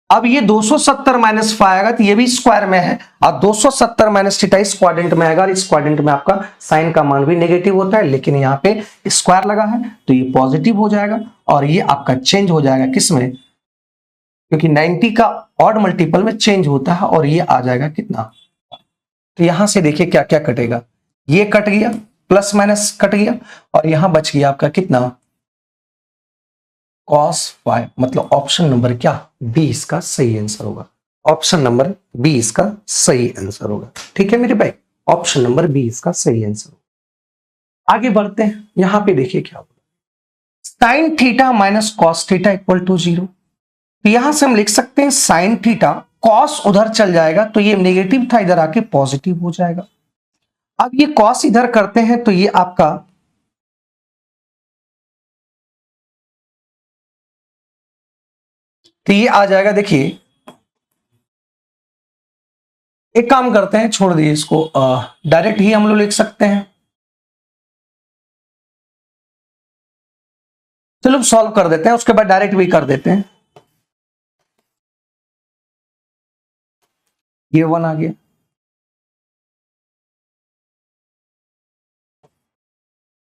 Speaker 1: अब ये 270 माइनस 5 आएगा तो ये भी स्क्वायर में है, और 270 माइनस थीटा इस क्वाड्रेंट में आएगा, और इस क्वाड्रेंट में आपका साइन का मान भी नेगेटिव होता है, लेकिन यहाँ पे स्क्वायर लगा है तो ये पॉजिटिव हो जाएगा, और ये आपका चेंज हो जाएगा किसमें, क्योंकि 90 का ऑड मल्टीपल में चेंज होता है, और ये आ जाएगा कितना, तो यहां से देखिए क्या क्या कटेगा, ये कट गया, प्लस माइनस कट गया, और यहां बच गया आपका कितना, cos 5, मतलब ऑप्शन नंबर क्या, बी इसका सही आंसर होगा, ऑप्शन नंबर बी इसका सही आंसर होगा। ठीक है मेरे भाई, ऑप्शन नंबर बी इसका सही आंसर होगा। आगे बढ़ते हैं, यहां पे देखिए क्या होगा, sine theta minus cos theta equal to 0, तो यहां से हम लिख सकते हैं साइन थीटा, कॉस उधर चल जाएगा तो ये नेगेटिव था, इधर आके पॉजिटिव हो जाएगा, अब ये कॉस इधर करते हैं तो ये आपका तो ये आ जाएगा, देखिए एक काम करते हैं, छोड़ दिए इसको, डायरेक्ट ही हम लोग लिख सकते हैं, चलो सॉल्व कर देते हैं, उसके बाद डायरेक्ट भी कर देते हैं, ये 1 आ गया,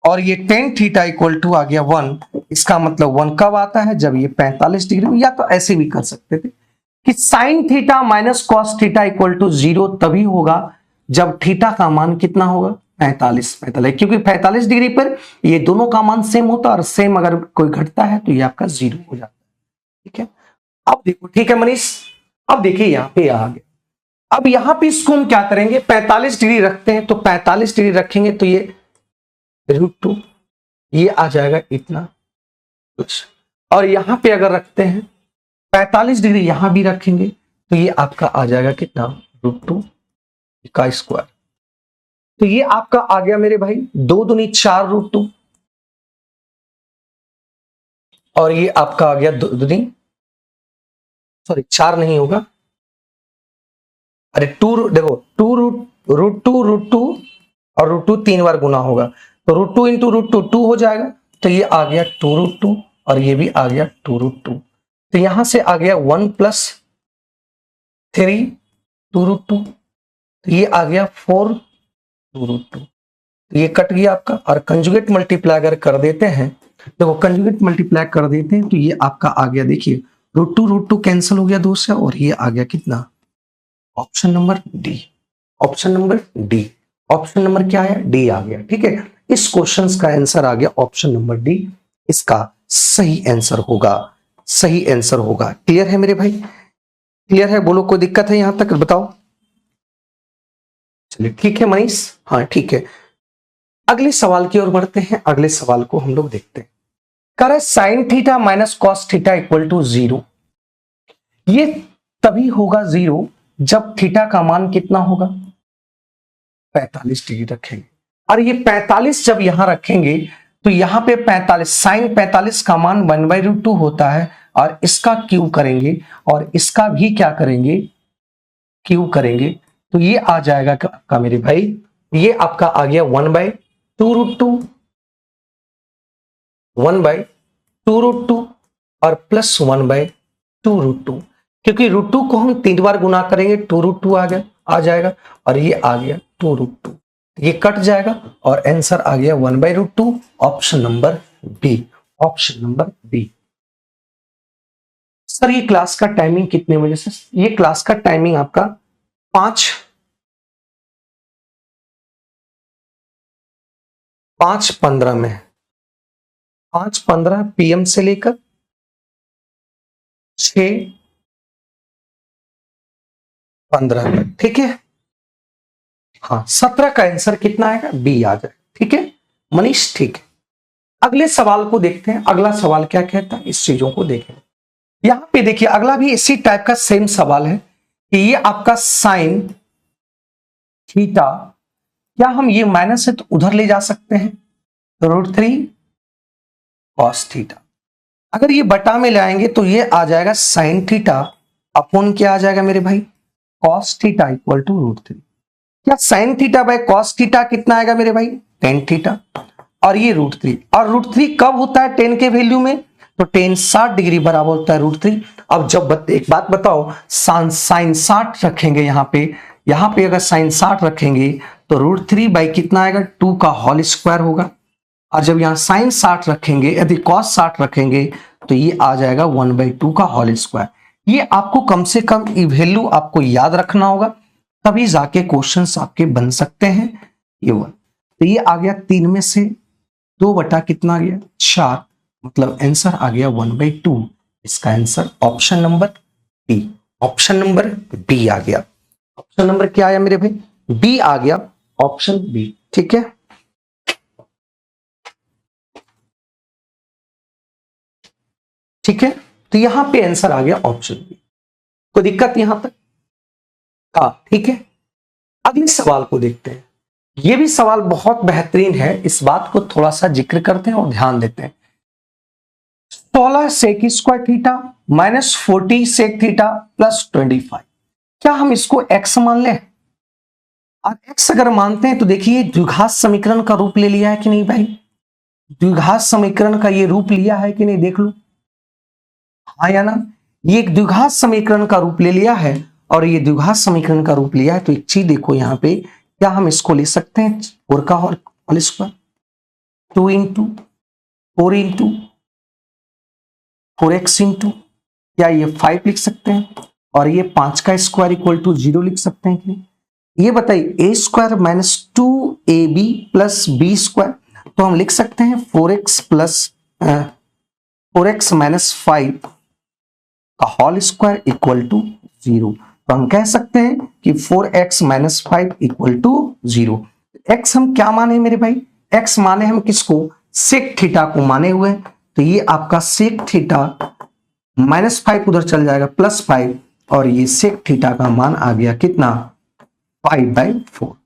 Speaker 1: और ये टेन थीटा इक्वल टू आ गया 1, इसका मतलब 1 कब आता है, जब ये 45 डिग्री, या तो ऐसे भी कर सकते थे कि sine theta minus cos theta equal to 0 तभी होगा जब थीटा का मान कितना होगा 45, क्योंकि 45 डिग्री पर ये दोनों का मान सेम होता है, और सेम अगर कोई घटता है तो ये आपका 0 हो जाता है। ठीक है, अब देखो, ठीक है मनीष, अब देखिए यहां पे आ गया, अब यहां पे इसको हम क्या करेंगे, 45 डिग्री रखते हैं, तो 45 डिग्री रखेंगे तो ये √2, ये आ जाएगा इतना कुछ, और यहां पे अगर रखते हैं 45 डिग्री यहां भी रखेंगे तो ये आपका आ जाएगा कितना, √2 का स्क्वायर, तो ये आपका आ गया मेरे भाई 2 दूनी 4 √2, और ये आपका आ गया 2 दूनी, सॉरी 4 नहीं होगा, अरे 2, देखो 2 √2 और √2 3 बार गुना होगा, तो √2 इंटू √2 2 हो जाएगा, तो ये आ गया 2 √2, और ये भी आ गया 2 √2, तो यहां से आ गया 1 + 3 2 √2, तो ये आ गया 4 2 √2, तो ये कट गया आपका, और कंजुगेट मल्टीप्लाई अगर कर देते हैं, देखो कंजुगेट मल्टीप्लाई कर देते हैं तो ये आपका आ गया, देखिए √2 कैंसिल हो गया 2 से, और ये आ गया कितना, option number D, option number D, option number क्या है, डी आ गया। ठीक है, इस क्वेश्चन का आंसर आ गया ऑप्शन नंबर डी, इसका सही आंसर होगा, सही आंसर होगा। क्लियर है मेरे भाई, क्लियर है, बोलो कोई दिक्कत है यहां तक बताओ, चलिए ठीक है मनीष, हाँ ठीक है, अगले सवाल की ओर बढ़ते हैं, अगले सवाल को हम लोग देखते हैं, कह रहा है sine theta minus cos theta equal to 0, ये तभी होगा 0 जब थीटा का मान कितना होगा 45 डिग्री रखेंगे, और ये 45 जब यहां रखेंगे तो यहां पे 45 साइन 45 का मान 1/√2 होता है, और इसका क्यू करेंगे और इसका भी क्या करेंगे, क्यू करेंगे, तो ये आ जाएगा आपका मेरे भाई, ये आपका आ गया 1/2√2 1/2√2 और प्लस 1/2√2, क्योंकि √2 को हम 3 बार गुना करेंगे 2√2 आ जाएगा, और ये आ गया 2√2, ये कट जाएगा, और आंसर आ गया 1/√2, option number B, option number B. Sir ये क्लास का टाइमिंग कितने बजे से, ये क्लास का टाइमिंग आपका 5 5:15 में, 5:15 PM से लेकर 6:15 तक, ठीक है। हाँ, 17 का आंसर कितना आएगा? बी आ जाए, ठीक है मनीष, ठीक है। अगले सवाल को देखते हैं, अगला सवाल क्या कहता है, इस चीजों को देखें। यहां पे देखिए अगला भी इसी टाइप का सेम सवाल है कि ये आपका साइन थीटा, क्या हम ये माइनस है तो उधर ले जा सकते हैं, √3 cos थीटा। अगर ये बटा में लाएंगे तो ये आ जाएगा साइन थीटा अपॉन क्या आ जाएगा मेरे भाई, cos थीटा इक्वल टू √3। क्या sine theta by cos theta कितना आएगा मेरे भाई, tan थीटा, और ये √3, और √3 कब होता है tan के वैल्यू में, तो tan 60 डिग्री बराबर होता है √3। अब जब एक बात बताओ, साइन 60 रखेंगे यहाँ पे अगर साइन 60 रखेंगे तो √3 बाई कितना आएगा, 2 का होल स्क्वायर होगा। और जब यहाँ साइन 60 रखेंगे, यदि cos 60 रखेंगे तो ये आ जाएगा 1/2 का होल स्क्वायर। ये आपको कम से कम ये वैल्यू आपको याद रखना होगा, तभी जाके क्वेश्चंस आपके बन सकते हैं। ये 1, तो ये आ गया 3 में से 2 बटा कितना आ गया, 4, मतलब आंसर आ गया 1/2। इसका answer option number B, option number B आ गया। ऑप्शन नंबर क्या आया मेरे भाई, बी आ गया, ऑप्शन बी, ठीक है। ठीक है, तो यहां पे आंसर आ गया ऑप्शन बी। कोई दिक्कत यहां तक? हाँ, ठीक है। अगले सवाल को देखते हैं। यह भी सवाल बहुत बेहतरीन है, इस बात को थोड़ा सा जिक्र करते हैं और ध्यान देते हैं। 16 sec square theta minus 40 sec theta plus 25, क्या हम इसको x मान लें? और x अगर मानते हैं तो देखिए द्विघात समीकरण का रूप ले लिया है कि नहीं भाई, द्विघात समीकरण का ये रूप लिया है कि नहीं, देख लो, हाँ या ना। ये एक द्विघात समीकरण का रूप ले लिया है, और ये द्विघात समीकरण का रूप लिया है, तो एक चीज देखो यहाँ पे, क्या हम इसको ले सकते हैं 4 का whole square, 2 into 4 into 4x into, क्या ये 5 लिख सकते हैं, और ये 5 का स्क्वायर इक्वल टू 0 लिख सकते हैं कि नहीं? ये बताइए a square minus 2ab plus B square, तो हम लिख सकते हैं 4x माइनस 5 का होल स्क्वायर इक्वल टू 0। तो हम कह सकते हैं कि 4x minus 5 equal to 0। x हम क्या माने मेरे भाई, x माने हम किसको, सेक थीटा को माने हुए हैं, तो ये आपका सेक थीटा माइनस 5 उधर चल जाएगा प्लस 5, और ये सेक थीटा का मान आ गया कितना, 5/4।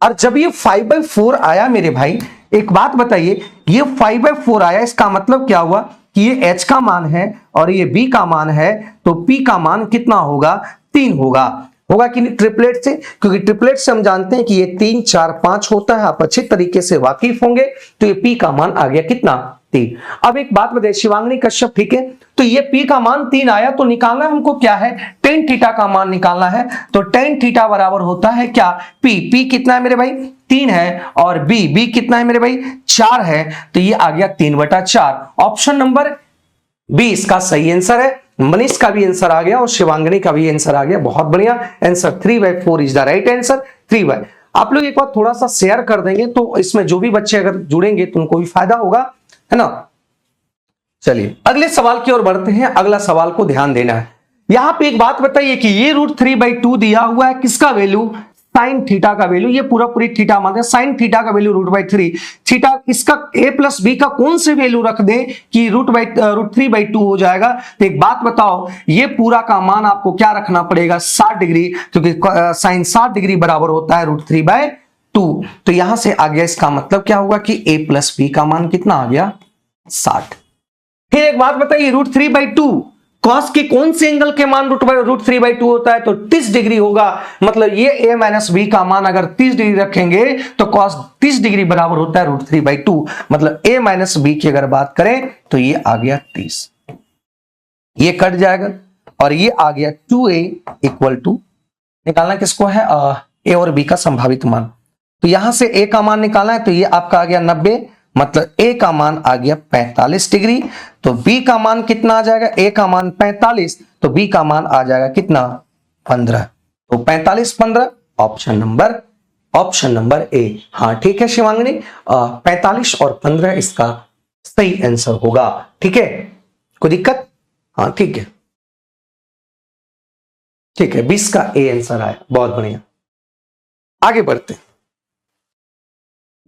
Speaker 1: और जब ये 5/4 आया मेरे भाई, एक बात बताइए, ये 5/4 आया, इसका मतलब क्या हुआ कि ये h का मान है और ये b का मान है, तो p का मान कितना होगा, 3 होगा कि नहीं ट्रिपलेट से, क्योंकि ट्रिपलेट से हम जानते हैं कि ये 3 4 5 होता है, आप अच्छे तरीके से वाकिफ होंगे। तो ये p का मान आ गया कितना, 3। अब एक बात बताइए शिवांगी कश्यप, ठीक है, तो ये p का मान 3 आया, तो निकालना हमको क्या है, tan थीटा का मान निकालना है। तो tan थीटा बराबर होता है क्या, p कितना है मेरे भाई, 3 है, और b कितना है मेरे भाई, 4 है, तो ये आ गया 3/4। ऑप्शन नंबर बी इसका सही आंसर है। मनीष का भी आंसर आ गया और शिवांगनी का भी आंसर आ गया, बहुत बढ़िया answer, 3/4 is the right answer. 3/, आप लोग एक बार थोड़ा सा शेयर कर देंगे तो इसमें जो भी बच्चे अगर जुड़ेंगे तो उनको भी फायदा होगा, है ना। चलिए अगले सवाल की ओर बढ़ते हैं। अगला सवाल को ध्यान देना है। यहां पे एक बात बताइए कि ये √3/2 दिया हुआ है, किसका वैल्यू, साइन थीटा का वैल्यू, ये पूरी थीटा मानते हैं, साइन थीटा का वैल्यू √3, थीटा इसका a प्लस बी का कौन से वैल्यू रख दें कि √3/2 हो जाएगा। तो एक बात बताओ, ये पूरा का मान आपको क्या रखना पड़ेगा, 60 डिग्री, क्योंकि साइन 60 डिग्री बराबर होता है √3/2। तो यहां से आ गया, इसका मतलब क्या होगा कि a प्लस बी का मान कितना आ गया, 60। फिर एक बात बताइए, √3/2 कॉस के कौन से एंगल के मान √3/2 होता है, तो 30 डिग्री होगा, मतलब ये a माइनस बी का मान अगर 30 डिग्री रखेंगे तो कॉस 30 डिग्री बराबर होता है √3/2, मतलब a माइनस बी की अगर बात करें तो ये आ गया 30, ये कट जाएगा, और ये आ गया 2a इक्वल टू, निकालना किसको है, a और b का संभावित मान, तो यहां से a का मान निकालना है, तो ये आपका आ गया 90, मतलब a का मान आ गया 45 डिग्री, तो b का मान कितना आ जाएगा, a का मान 45, तो b का मान आ जाएगा कितना, 15, तो 45 15 option number option number A. हाँ ठीक है शिवांगनी, 45 और 15 इसका सही आंसर होगा। ठीक है, कोई दिक्कत? हाँ ठीक है, ठीक है, 20 का ए आंसर आया, बहुत बढ़िया। आगे बढ़ते हैं।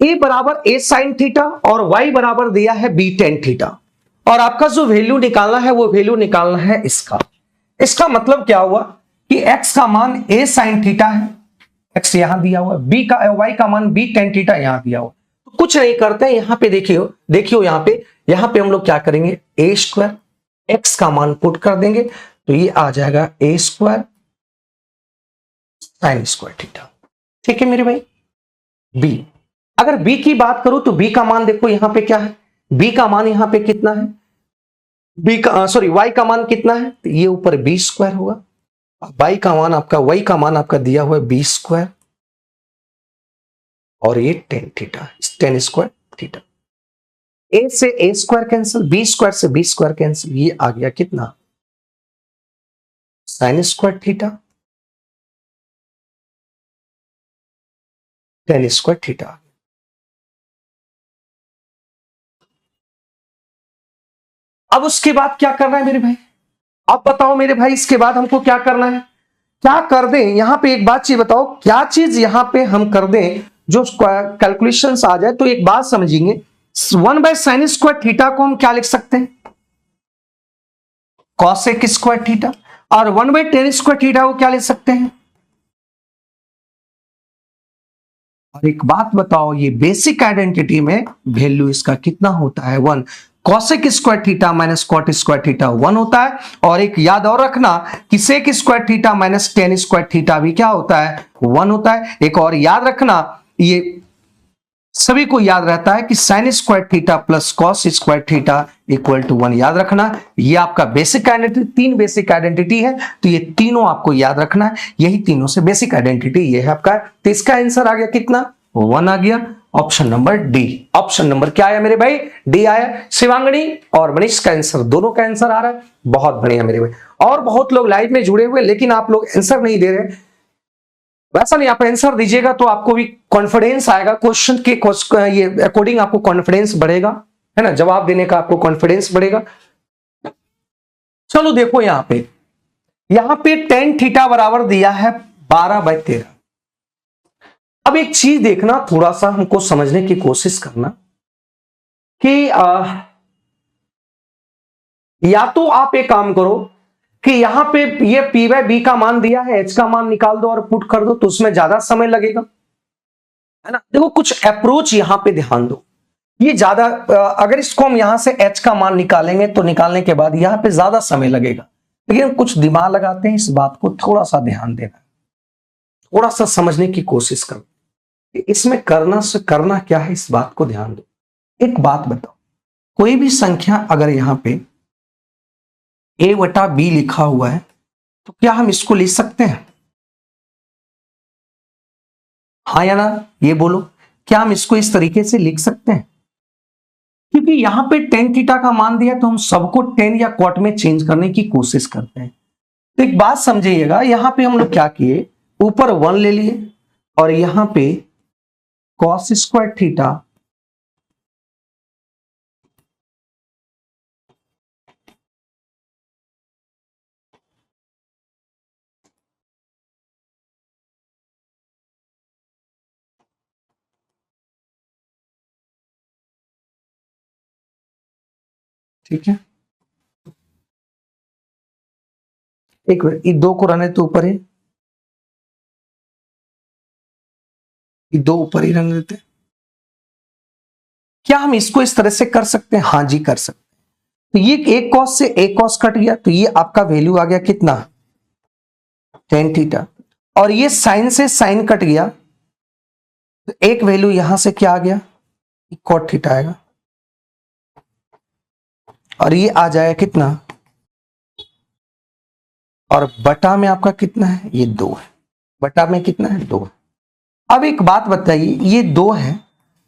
Speaker 1: ए बराबर ए साइन थीटा और वाई बराबर दिया है बी टेन थीटा, और आपका जो वैल्यू निकालना है वो वैल्यू निकालना है इसका। इसका मतलब क्या हुआ कि x का मान a साइन थीटा है, x यहां दिया हुआ, b का y का मान b टेन थीटा यहां दिया हुआ। तो कुछ नहीं करते हैं, यहां पे देखियो यहां पे हम लोग क्या करेंगे, a स्क्वायर x का मान पुट कर देंगे, तो ये आ जाएगा a square sine square theta. ठीक है मेरे भाई। b, अगर b की बात करूं तो b का मान देखो यहां पे क्या है, b का मान यहां पे कितना है, y का मान कितना है, तो ये ऊपर बी स्क्वायर होगा, y का मान आपका दिया हुआ है बी स्क्वायर, और ये tan theta, tan square theta. A से A square cancel, B square से बी स्क्वायर कैंसिल, ये आ गया कितना, sine square theta, tan square theta. अब उसके बाद क्या करना है मेरे भाई, अब बताओ मेरे भाई, इसके बाद हमको क्या करना है, क्या कर दें यहां पे, एक बात चीज बताओ, क्या चीज यहां पे हम कर दें जो कैलकुलेशंस आ जाए, तो एक बात समझेंगे, 1/sin स्क्वायर थीटा को हम क्या लिख सकते हैं, कॉसेक स्क्वायर थीटा, और 1/tan स्क्वायर थीटा को क्या लिख सकते हैं। और एक बात बताओ, ये बेसिक आइडेंटिटी में वैल्यू इसका कितना होता है, 1। Cosec square theta minus cot square theta 1 होता है, और एक याद और रखना कि sec square theta minus tan square theta भी क्या होता है, 1 होता है। एक और याद रखना, ये सभी को याद रहता है कि sine square theta plus cos square theta equal to 1, याद रखना। ये आपका बेसिक आइडेंटिटी, 3 बेसिक आइडेंटिटी है, तो ये तीनों आपको याद रखना है, यही तीनों से बेसिक आइडेंटिटी ये है आपका। तो इसका आंसर आ गया कितना, 1 आ गया, option number D. Option number क्या आया मेरे भाई, डी आया। शिवांगनी और मनीष का आंसर, दोनों का आंसर आ रहा है, बहुत बढ़िया मेरे भाई। और बहुत लोग लाइव में जुड़े हुए, लेकिन आप लोग आंसर नहीं दे रहे, वैसा नहीं, आप आंसर दीजिएगा तो आपको भी कॉन्फिडेंस आएगा, क्वेश्चन के ये अकॉर्डिंग आपको कॉन्फिडेंस बढ़ेगा, है ना, जवाब देने का आपको कॉन्फिडेंस बढ़ेगा। चलो देखो यहां पे टेन थीटा बराबर दिया है 12/13। अब एक चीज देखना, थोड़ा सा हमको समझने की कोशिश करना कि या तो आप एक काम करो कि यहां पे ये p/b का मान दिया है, h का मान निकाल दो और पुट कर दो, तो उसमें ज्यादा समय लगेगा, है ना। देखो कुछ अप्रोच यहां पे ध्यान दो, ये ज्यादा अगर इसको हम यहां से h का मान निकालेंगे तो निकालने के बाद यहां पे ज्यादा समय लगेगा, लेकिन कुछ दिमाग लगाते हैं, इस बात को थोड़ा सा ध्यान देना, थोड़ा सा समझने की कोशिश करो इसमें करना क्या है, इस बात को ध्यान दो। एक बात बताओ, कोई भी संख्या अगर यहां पे a/b लिखा हुआ है, तो क्या हम इसको लिख सकते हैं, हाँ या ना, ये बोलो, क्या हम इसको इस तरीके से लिख सकते हैं, क्योंकि यहां पे टेन थीटा का मान दिया तो हम सबको टेन या कॉट में चेंज करने की कोशिश करते हैं। तो एक बात समझिएगा, यहां पे हम लोग क्या किए, ऊपर 1 ले लिए और यहां पे कॉस स्क्वायर थीटा ठीक है, एक मिनट, ये 2 को रहने तो ऊपर है, ये 2 ऊपर ही रहने देते, क्या हम इसको इस तरह से कर सकते हैं, हाँ जी कर सकते हैं। तो ये एक कॉस से एक कॉस कट गया, तो ये आपका वैल्यू आ गया कितना, टेन थीटा, और ये साइन से साइन कट गया, तो एक वैल्यू यहां से क्या आ गया, कॉट थीटा आएगा, और ये आ जाएगा कितना, और बटा में आपका कितना है, ये 2 है, बटा में कितना है, 2 है। अब एक बात बताइए, ये 2 है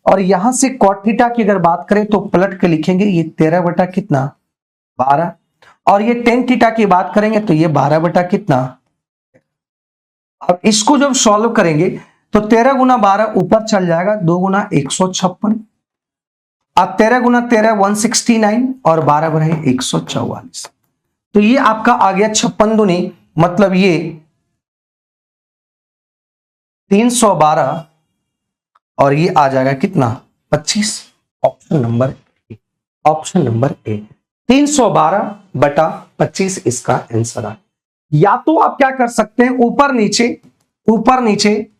Speaker 1: और यहां से कॉट थीटा की अगर बात करें तो पलट के लिखेंगे, ये 13 बटा कितना, 12, और ये टेन थीटा की बात करेंगे तो ये 12 बटा कितना। अब इसको जब सॉल्व करेंगे तो 13 गुना 12 ऊपर चल जाएगा, 2 गुना 156, अब 13 गुना 13 169 और 12 बने 144। तो ये आपका आ गया 56 दूनी, मतलब ये 312 और ये आ जाएगा कितना 25। ऑप्शन नंबर ए 312/25 इसका आंसर है। या तो आप क्या कर सकते हैं, ऊपर नीचे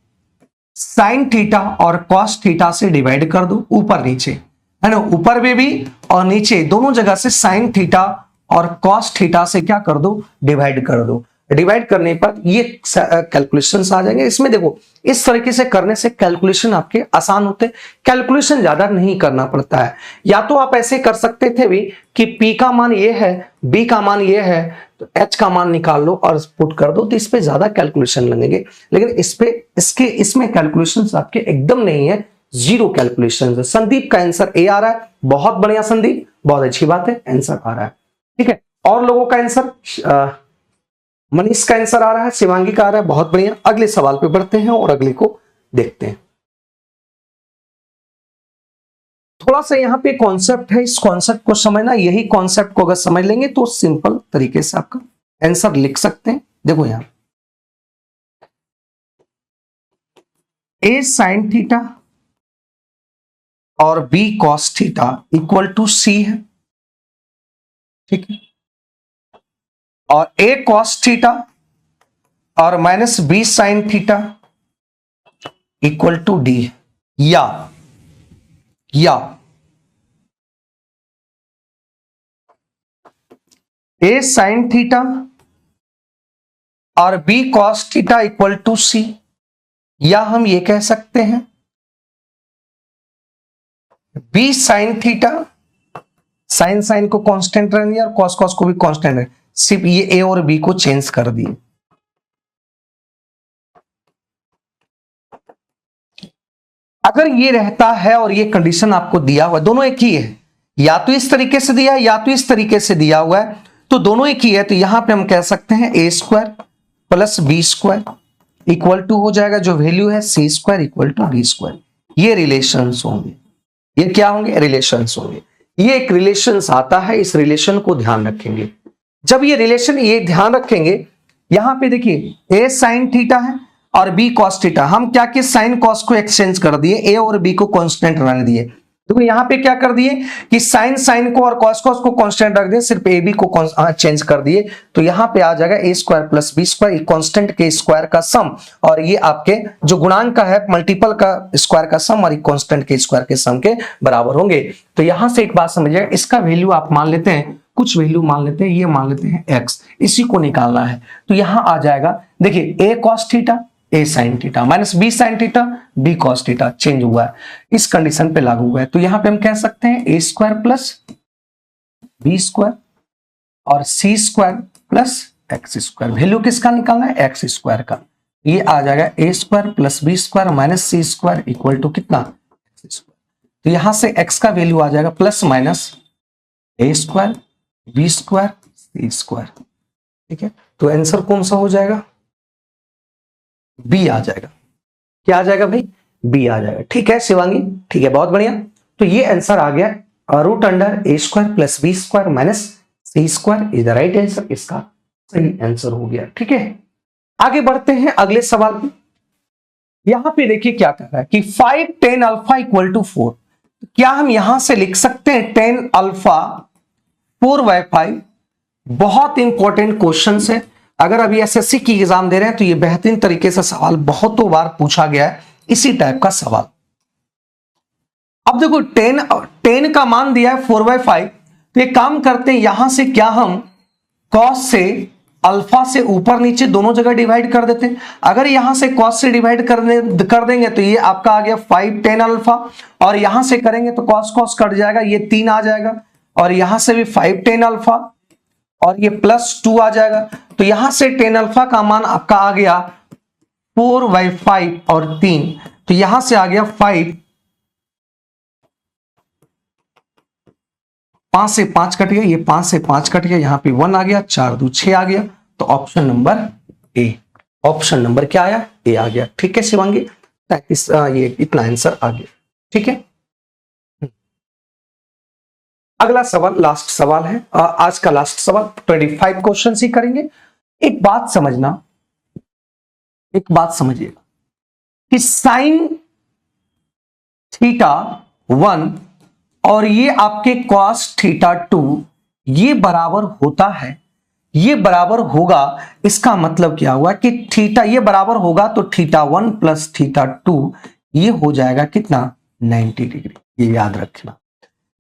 Speaker 1: साइन थीटा और कॉस थीटा से डिवाइड कर दो, ऊपर नीचे है ना, ऊपर में भी और नीचे दोनों जगह से साइन थीटा और कॉस थीटा से क्या कर दो, डिवाइड कर दो। डिवाइड करने पर ये कैलकुलेशंस आ जाएंगे। इसमें देखो इस तरीके से करने से कैलकुलेशन आपके आसान होते हैं, कैलकुलेशन ज्यादा नहीं करना पड़ता है। या तो आप ऐसे कर सकते थे भी कि P का मान ये है, B का मान ये है, तो H का मान निकाल लो और पुट कर दो, तो इस पे ज्यादा कैलकुलेशन लगेंगे। लेकिन इसमें कैलकुलेशंस आपके एकदम नहीं है, जीरो कैलकुलेशन है। संदीप का आंसर ए आ रहा है, बहुत बढ़िया संदीप, बहुत अच्छी बात है, आंसर आ रहा है। ठीक है, और लोगों का आंसर, मनीष का आंसर आ रहा है, शिवांगी का आ रहा है, बहुत बढ़िया। अगले सवाल पे बढ़ते हैं और अगले को देखते हैं। थोड़ा सा यहाँ पे कॉन्सेप्ट है, इस कॉन्सेप्ट को समझना। यही कॉन्सेप्ट को अगर समझ लेंगे तो सिंपल तरीके से आपका आंसर लिख सकते हैं। देखो यहां ए साइन थीटा और B cos theta equal to C है, ठीक है, और ए कॉस थीटा और minus B sine theta equal to D है। या ए साइन थीटा और B cos theta equal to C, या हम ये कह सकते हैं बी साइन थीटा, साइन को कांस्टेंट रहने दिया और कॉस को भी कांस्टेंट है, सिर्फ ये ए और बी को चेंज कर दिए। अगर ये रहता है और ये कंडीशन आपको दिया हुआ है, दोनों एक ही है, या तो इस तरीके से दिया है या तो इस तरीके से दिया हुआ है, तो दोनों एक ही है, तो यहां पे हम कह सकते हैं A square plus B square equal to हो जाएगा जो वैल्यू है C square equal to D square. ये रिलेशंस होंगे, ये क्या होंगे, रिलेशंस होंगे। ये एक रिलेशंस आता है, इस रिलेशन को ध्यान रखेंगे। जब ये रिलेशन ये ध्यान रखेंगे, यहां पे देखिए ए साइन थीटा है और बी कॉस थीटा, हम क्या किए, साइन कॉस को एक्सचेंज कर दिए, ए और बी को कांस्टेंट रहने दिए। तो यहां पे क्या कर दिए कि साइन को और कॉस को कांस्टेंट रख दिए, सिर्फ ए बी को चेंज कर दिए। तो यहां पे आ जाएगा A square plus B square constant के स्क्वायर का सम, और ये आपके जो गुणांक का है मल्टीपल का स्क्वायर का सम, और ये कांस्टेंट के स्क्वायर के सम के बराबर होंगे। तो यहां से एक बात समझिएगा, इसका वैल्यू आप मान लेते हैं, कुछ वैल्यू मान लेते हैं, ये मान लेते हैं x, इसी को निकालना है। तो यहां आ जाएगा, देखिए A cos theta A sine theta minus B sine theta B cos theta change हुआ है, इस कंडीशन पे लागू हुआ है। तो यहां पे हम कह सकते हैं A square plus B square और C square plus X square. Value किसका निकालना है, एक्स स्क्वायर का। ये आ जाएगा A square plus B square minus C square equal to कितना, एक्स स्क्वायर। तो यहां से एक्स का वैल्यू आ जाएगा plus minus A square B square C square, ठीक है। तो आंसर कौन सा हो जाएगा, बी आ जाएगा। क्या आ जाएगा भाई, बी आ जाएगा। ठीक है शिवांगी, ठीक है, बहुत बढ़िया। तो ये आंसर आ गया root under A square plus B square minus C square is the right answer, इसका सही आंसर हो गया। ठीक है, आगे बढ़ते हैं अगले सवाल पे। यहां पे देखिए क्या कर रहा है कि 5 tan अल्फा इक्वल टू 4, क्या हम यहां से लिख सकते हैं tan अल्फा 4/5। बहुत इंपॉर्टेंट क्वेश्चन है, अगर अभी एसएससी की एग्जाम दे रहे हैं तो ये बेहतरीन तरीके से सवाल बहुतों बार पूछा गया है, इसी टाइप का सवाल। अब देखो tan का मान दिया है 4/5, तो एक काम करते हैं, यहां से क्या हम cos से अल्फा से ऊपर नीचे दोनों जगह डिवाइड कर देते हैं। अगर यहां से cos से डिवाइड कर देंगे तो ये आपका आ गया 5 tan अल्फा, और यहां से करेंगे तो cos कट जाएगा, ये 3 आ जाएगा, और यहां से भी 5 tan अल्फा और ये +2 आ जाएगा। तो यहां से tan अल्फा का मान आपका आ गया 4/5 और 3, तो यहां से आ गया 5, 5 से 5 कट गया, ये 5 से 5 कट गया, यहां पे 1 आ गया, 4 2 6 आ गया। तो option number A, option number क्या आया, ए आ गया। ठीक है शिवांगी, 33 ये इतना आंसर आ गया। ठीक है, अगला सवाल लास्ट सवाल है, आज का लास्ट सवाल 25 क्वेश्चन ही करेंगे। एक बात समझना, एक बात समझिएगा कि साइन थीटा 1 और ये आपके कॉस थीटा 2 ये बराबर होता है, ये बराबर होगा, इसका मतलब क्या हुआ कि थीटा ये बराबर होगा तो थीटा 1 प्लस थीटा 2 ये हो जाएगा कितना 90 डिग्री, ये याद रखना।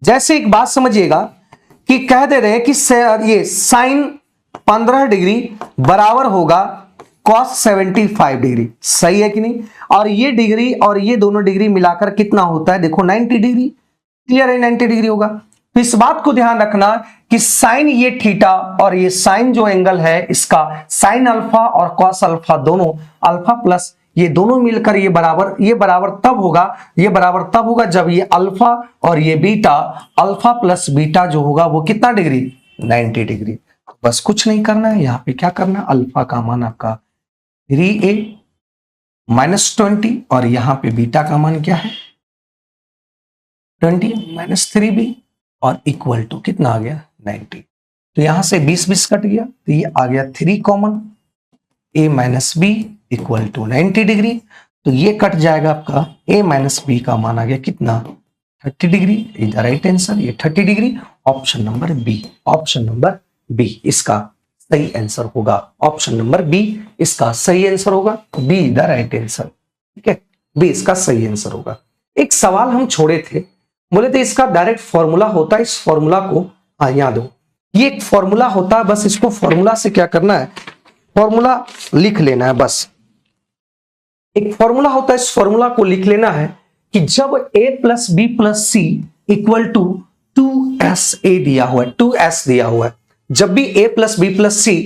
Speaker 1: जैसे एक बात समझिएगा कि कह दे रहे हैं कि ये साइन 15 डिग्री बराबर होगा कॉस 75 डिग्री, सही है कि नहीं, और ये डिग्री और ये दोनों डिग्री मिलाकर कितना होता है, देखो 90 डिग्री, क्लियर है 90 डिग्री होगा। तो इस बात को ध्यान रखना कि साइन ये थीटा और ये साइन जो एंगल है इसका साइन अल्फा और कॉस अल्फा दोनों अल्फा प्लस ये दोनों मिलकर ये बराबर तब होगा, ये बराबर तब होगा जब ये अल्फा और ये बीटा, अल्फा प्लस बीटा जो होगा वो कितना डिग्री 90 डिग्री। बस कुछ नहीं करना है, यहाँ पे क्या करना है, अल्फा का मान आपका 3a माइनस 20 और यहाँ पे बीटा का मान क्या है 20 माइनस 3b और इक्वल टू कितना आ गया 90। तो यहां से 20 कट गया तो ये आ गया 3 common, a minus B equal to 90 degree, तो ये कट जाएगा आपका a माइनस बी का मान आ गया कितना 30 degree, is the right answer, ये 30 degree, option number B, option number B इसका सही आंसर होगा, ऑप्शन नंबर बी इसका सही आंसर होगा, बी द राइट आंसर। ठीक है, बी इसका सही आंसर होगा। एक सवाल हम छोड़े थे, बोले थे इसका डायरेक्ट फॉर्मूला होता है, इस फॉर्मूला को याद हो, ये एक फॉर्मूला होता है, बस इसको फॉर्मूला से क्या करना है, फॉर्मूला लिख लेना है, बस एक फॉर्मूला होता है, इस फॉर्मूला को लिख लेना है कि जब a plus B plus C equal to 2sa दिया हुआ है, 2s दिया हुआ है, जब भी a plus B plus C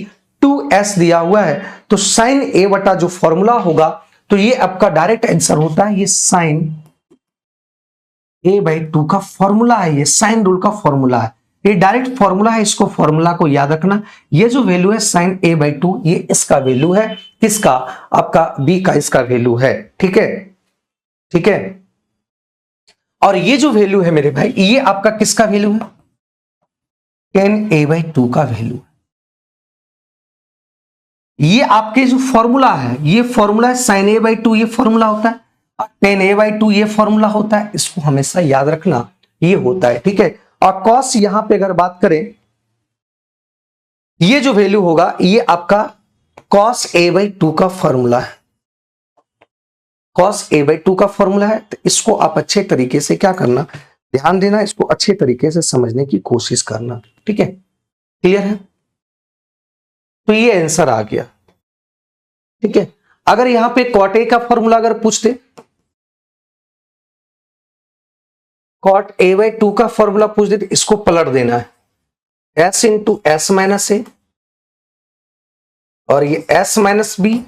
Speaker 1: 2s दिया हुआ है तो साइन a बटा जो फॉर्मूला होगा तो ये आपका डायरेक्ट आंसर होता है, ये साइन a/2 का फॉर्मूला है, ये साइन रूल का फॉर्मूला है, ये डायरेक्ट फॉर्मूला है, इसको फॉर्मूला को याद रखना। ये जो वैल्यू है साइन a/2 ये इसका वैल्यू है, किसका आपका b का इसका वैल्यू है। ठीक है, ठीक है, और ये जो वैल्यू है मेरे भाई ये आपका किसका वैल्यू है, tan a/2 का वैल्यू है। ये आपके जो फॉर्मूला है ये फॉर्मूला है साइन a/2 ये फॉर्मूला होता है, और tan a/2 ये फॉर्मूला होता है, इसको हमेशा याद रखना ये होता है। ठीक है, और कॉस यहां पे अगर बात करें ये जो वैल्यू होगा ये आपका cos a/2 का फॉर्मूला है, cos a/2 का फॉर्मूला है, तो इसको आप अच्छे तरीके से क्या करना, ध्यान देना, इसको अच्छे तरीके से समझने की कोशिश करना। ठीक है, क्लियर है, तो ये आंसर आ गया। ठीक है, अगर यहां पे cot a का फॉर्मूला अगर पूछते, cot a/2 का फॉर्मूला पूछ देते, इसको पलट देना है s इंटू एस माइनस ए और ये s माइनस बी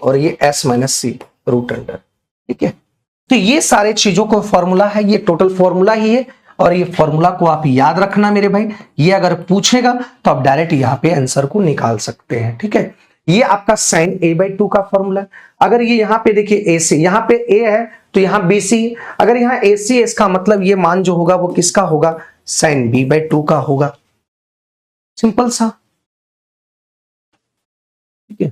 Speaker 1: और ये s माइनस सी रूट अंडर। ठीक है, तो ये सारे चीजों का फॉर्मूला है, ये टोटल फॉर्मूला ही है, और ये फॉर्मूला को आप याद रखना मेरे भाई, ये अगर पूछेगा तो आप डायरेक्ट यहाँ पे आंसर को निकाल सकते हैं। ठीक है, ये आपका साइन a/2 का फॉर्मूला। अगर ये यहाँ पे देखिए AC, यहाँ पे A है तो यहाँ BC, अगर यहाँ AC है इसका मतलब ये मान जो होगा वो किसका होगा, साइन b/2 का होगा, सिंपल सा। ठीक है,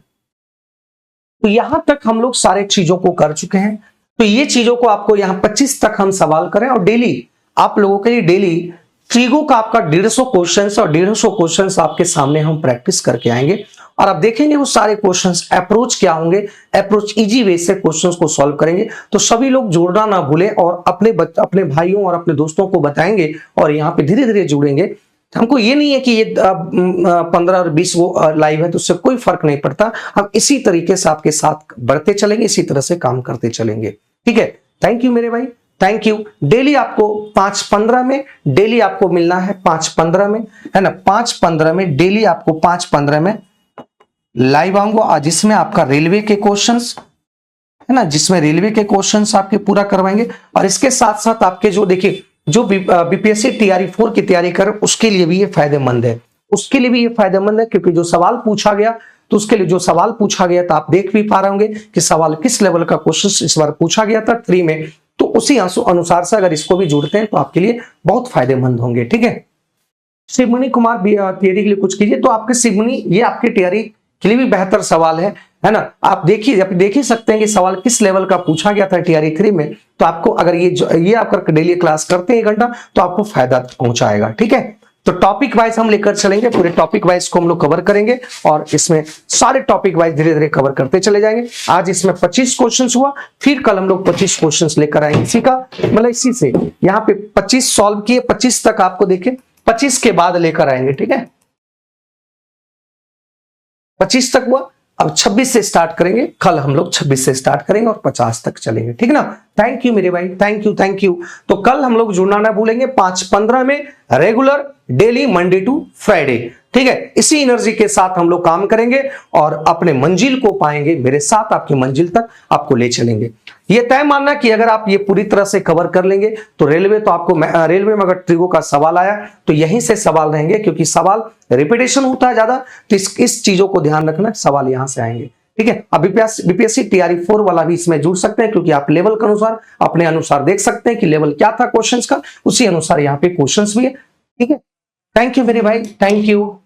Speaker 1: तो यहां तक हम लोग सारे चीजों को कर चुके हैं, तो ये चीजों को आपको यहाँ 25 तक हम सवाल करें, और डेली आप लोगों के लिए डेली ट्रिगो का आपका 150 क्वेश्चंस और 150 क्वेश्चंस आपके सामने हम प्रैक्टिस करके आएंगे, और आप देखेंगे वो सारे क्वेश्चंस अप्रोच क्या होंगे, अप्रोच इजी वे से क्वेश्चंस को सॉल्व करेंगे। तो सभी लोग जोड़ना ना भूलें और अपने भाइयों और अपने दोस्तों को बताएंगे, और यहाँ पे धीरे धीरे जुड़ेंगे। हमको ये नहीं है कि ये 15 और 20 वो लाइव है तो उससे कोई फर्क नहीं पड़ता, हम इसी तरीके से आपके साथ बढ़ते चलेंगे, इसी तरह से काम करते चलेंगे। ठीक है, थैंक यू मेरे भाई, थैंक यू। डेली आपको 5-15 में डेली आपको मिलना है, 5-15 में है ना, 5-15 में डेली आपको 5-15 में लाइव आऊंगा, जिसमें आपका रेलवे के क्वेश्चंस है ना, जिसमें रेलवे के क्वेश्चंस आपके पूरा करवाएंगे, और इसके साथ साथ आपके जो देखिए जो बीपीएससी टीआरई 4 की तैयारी कर उसके लिए भी ये फायदेमंद है, उसके लिए भी ये फायदेमंद है, क्योंकि जो सवाल पूछा गया तो उसके लिए जो सवाल पूछा गया था आप देख भी पा रहे होंगे कि सवाल किस लेवल का क्वेश्चन इस बार पूछा गया था 3 में। तो उसी अनुसार से अगर इसको भी जोड़ते हैं तो आपके लिए बहुत फायदेमंद होंगे। ठीक है, शिवमणि कुमार तैयारी के लिए कुछ कीजिए। तो आपके शिवमणि, ये आपकी तैयारी के लिए भी बेहतर सवाल है ना। आप देख ही सकते हैं कि सवाल किस लेवल का पूछा गया था टीआरई 3 में। तो आपको अगर ये आप डेली क्लास करते हैं 1 घंटा तो आपको फायदा पहुंचाएगा। ठीक है, तो टॉपिक वाइज हम लेकर चलेंगे, पूरे टॉपिक वाइज को हम लोग कवर करेंगे और इसमें सारे टॉपिक वाइज धीरे धीरे कवर करते चले जाएंगे। आज इसमें 25 क्वेश्चंस हुआ, फिर कल हम लोग 25 क्वेश्चंस लेकर आएंगे। इसी का मतलब इसी से यहाँ पे 25 सॉल्व किए, 25 तक आपको देखे, 25 के बाद लेकर आएंगे। ठीक है, 25 तक हुआ, अब 26 से स्टार्ट करेंगे। कल हम लोग 26 से स्टार्ट करेंगे और 50 तक चलेंगे। ठीक है ना। थैंक यू मेरे भाई, थैंक यू। तो कल हम लोग जुड़ना ना भूलेंगे 5:15 में, regular daily Monday to Friday. ठीक है, इसी एनर्जी के साथ हम लोग काम करेंगे और अपने मंजिल को पाएंगे। मेरे साथ आपकी मंजिल तक आपको ले चलेंगे। ये तय मानना कि अगर आप ये पूरी तरह से कवर कर लेंगे तो रेलवे, तो आपको रेलवे में अगर ट्रिगो का सवाल आया तो यहीं से सवाल रहेंगे, क्योंकि सवाल रिपीटेशन होता है ज्यादा। तो इस चीजों को ध्यान रखना, सवाल यहां से आएंगे। ठीक है, अब बीपीएससी टीआरई 4 वाला भी इसमें जुड़ सकते हैं, क्योंकि आप लेवल के अनुसार अपने अनुसार देख सकते हैं कि लेवल क्या था क्वेश्चंस का, उसी अनुसार यहाँ पे क्वेश्चंस भी है। ठीक है, थैंक यू मेरे भाई, थैंक यू।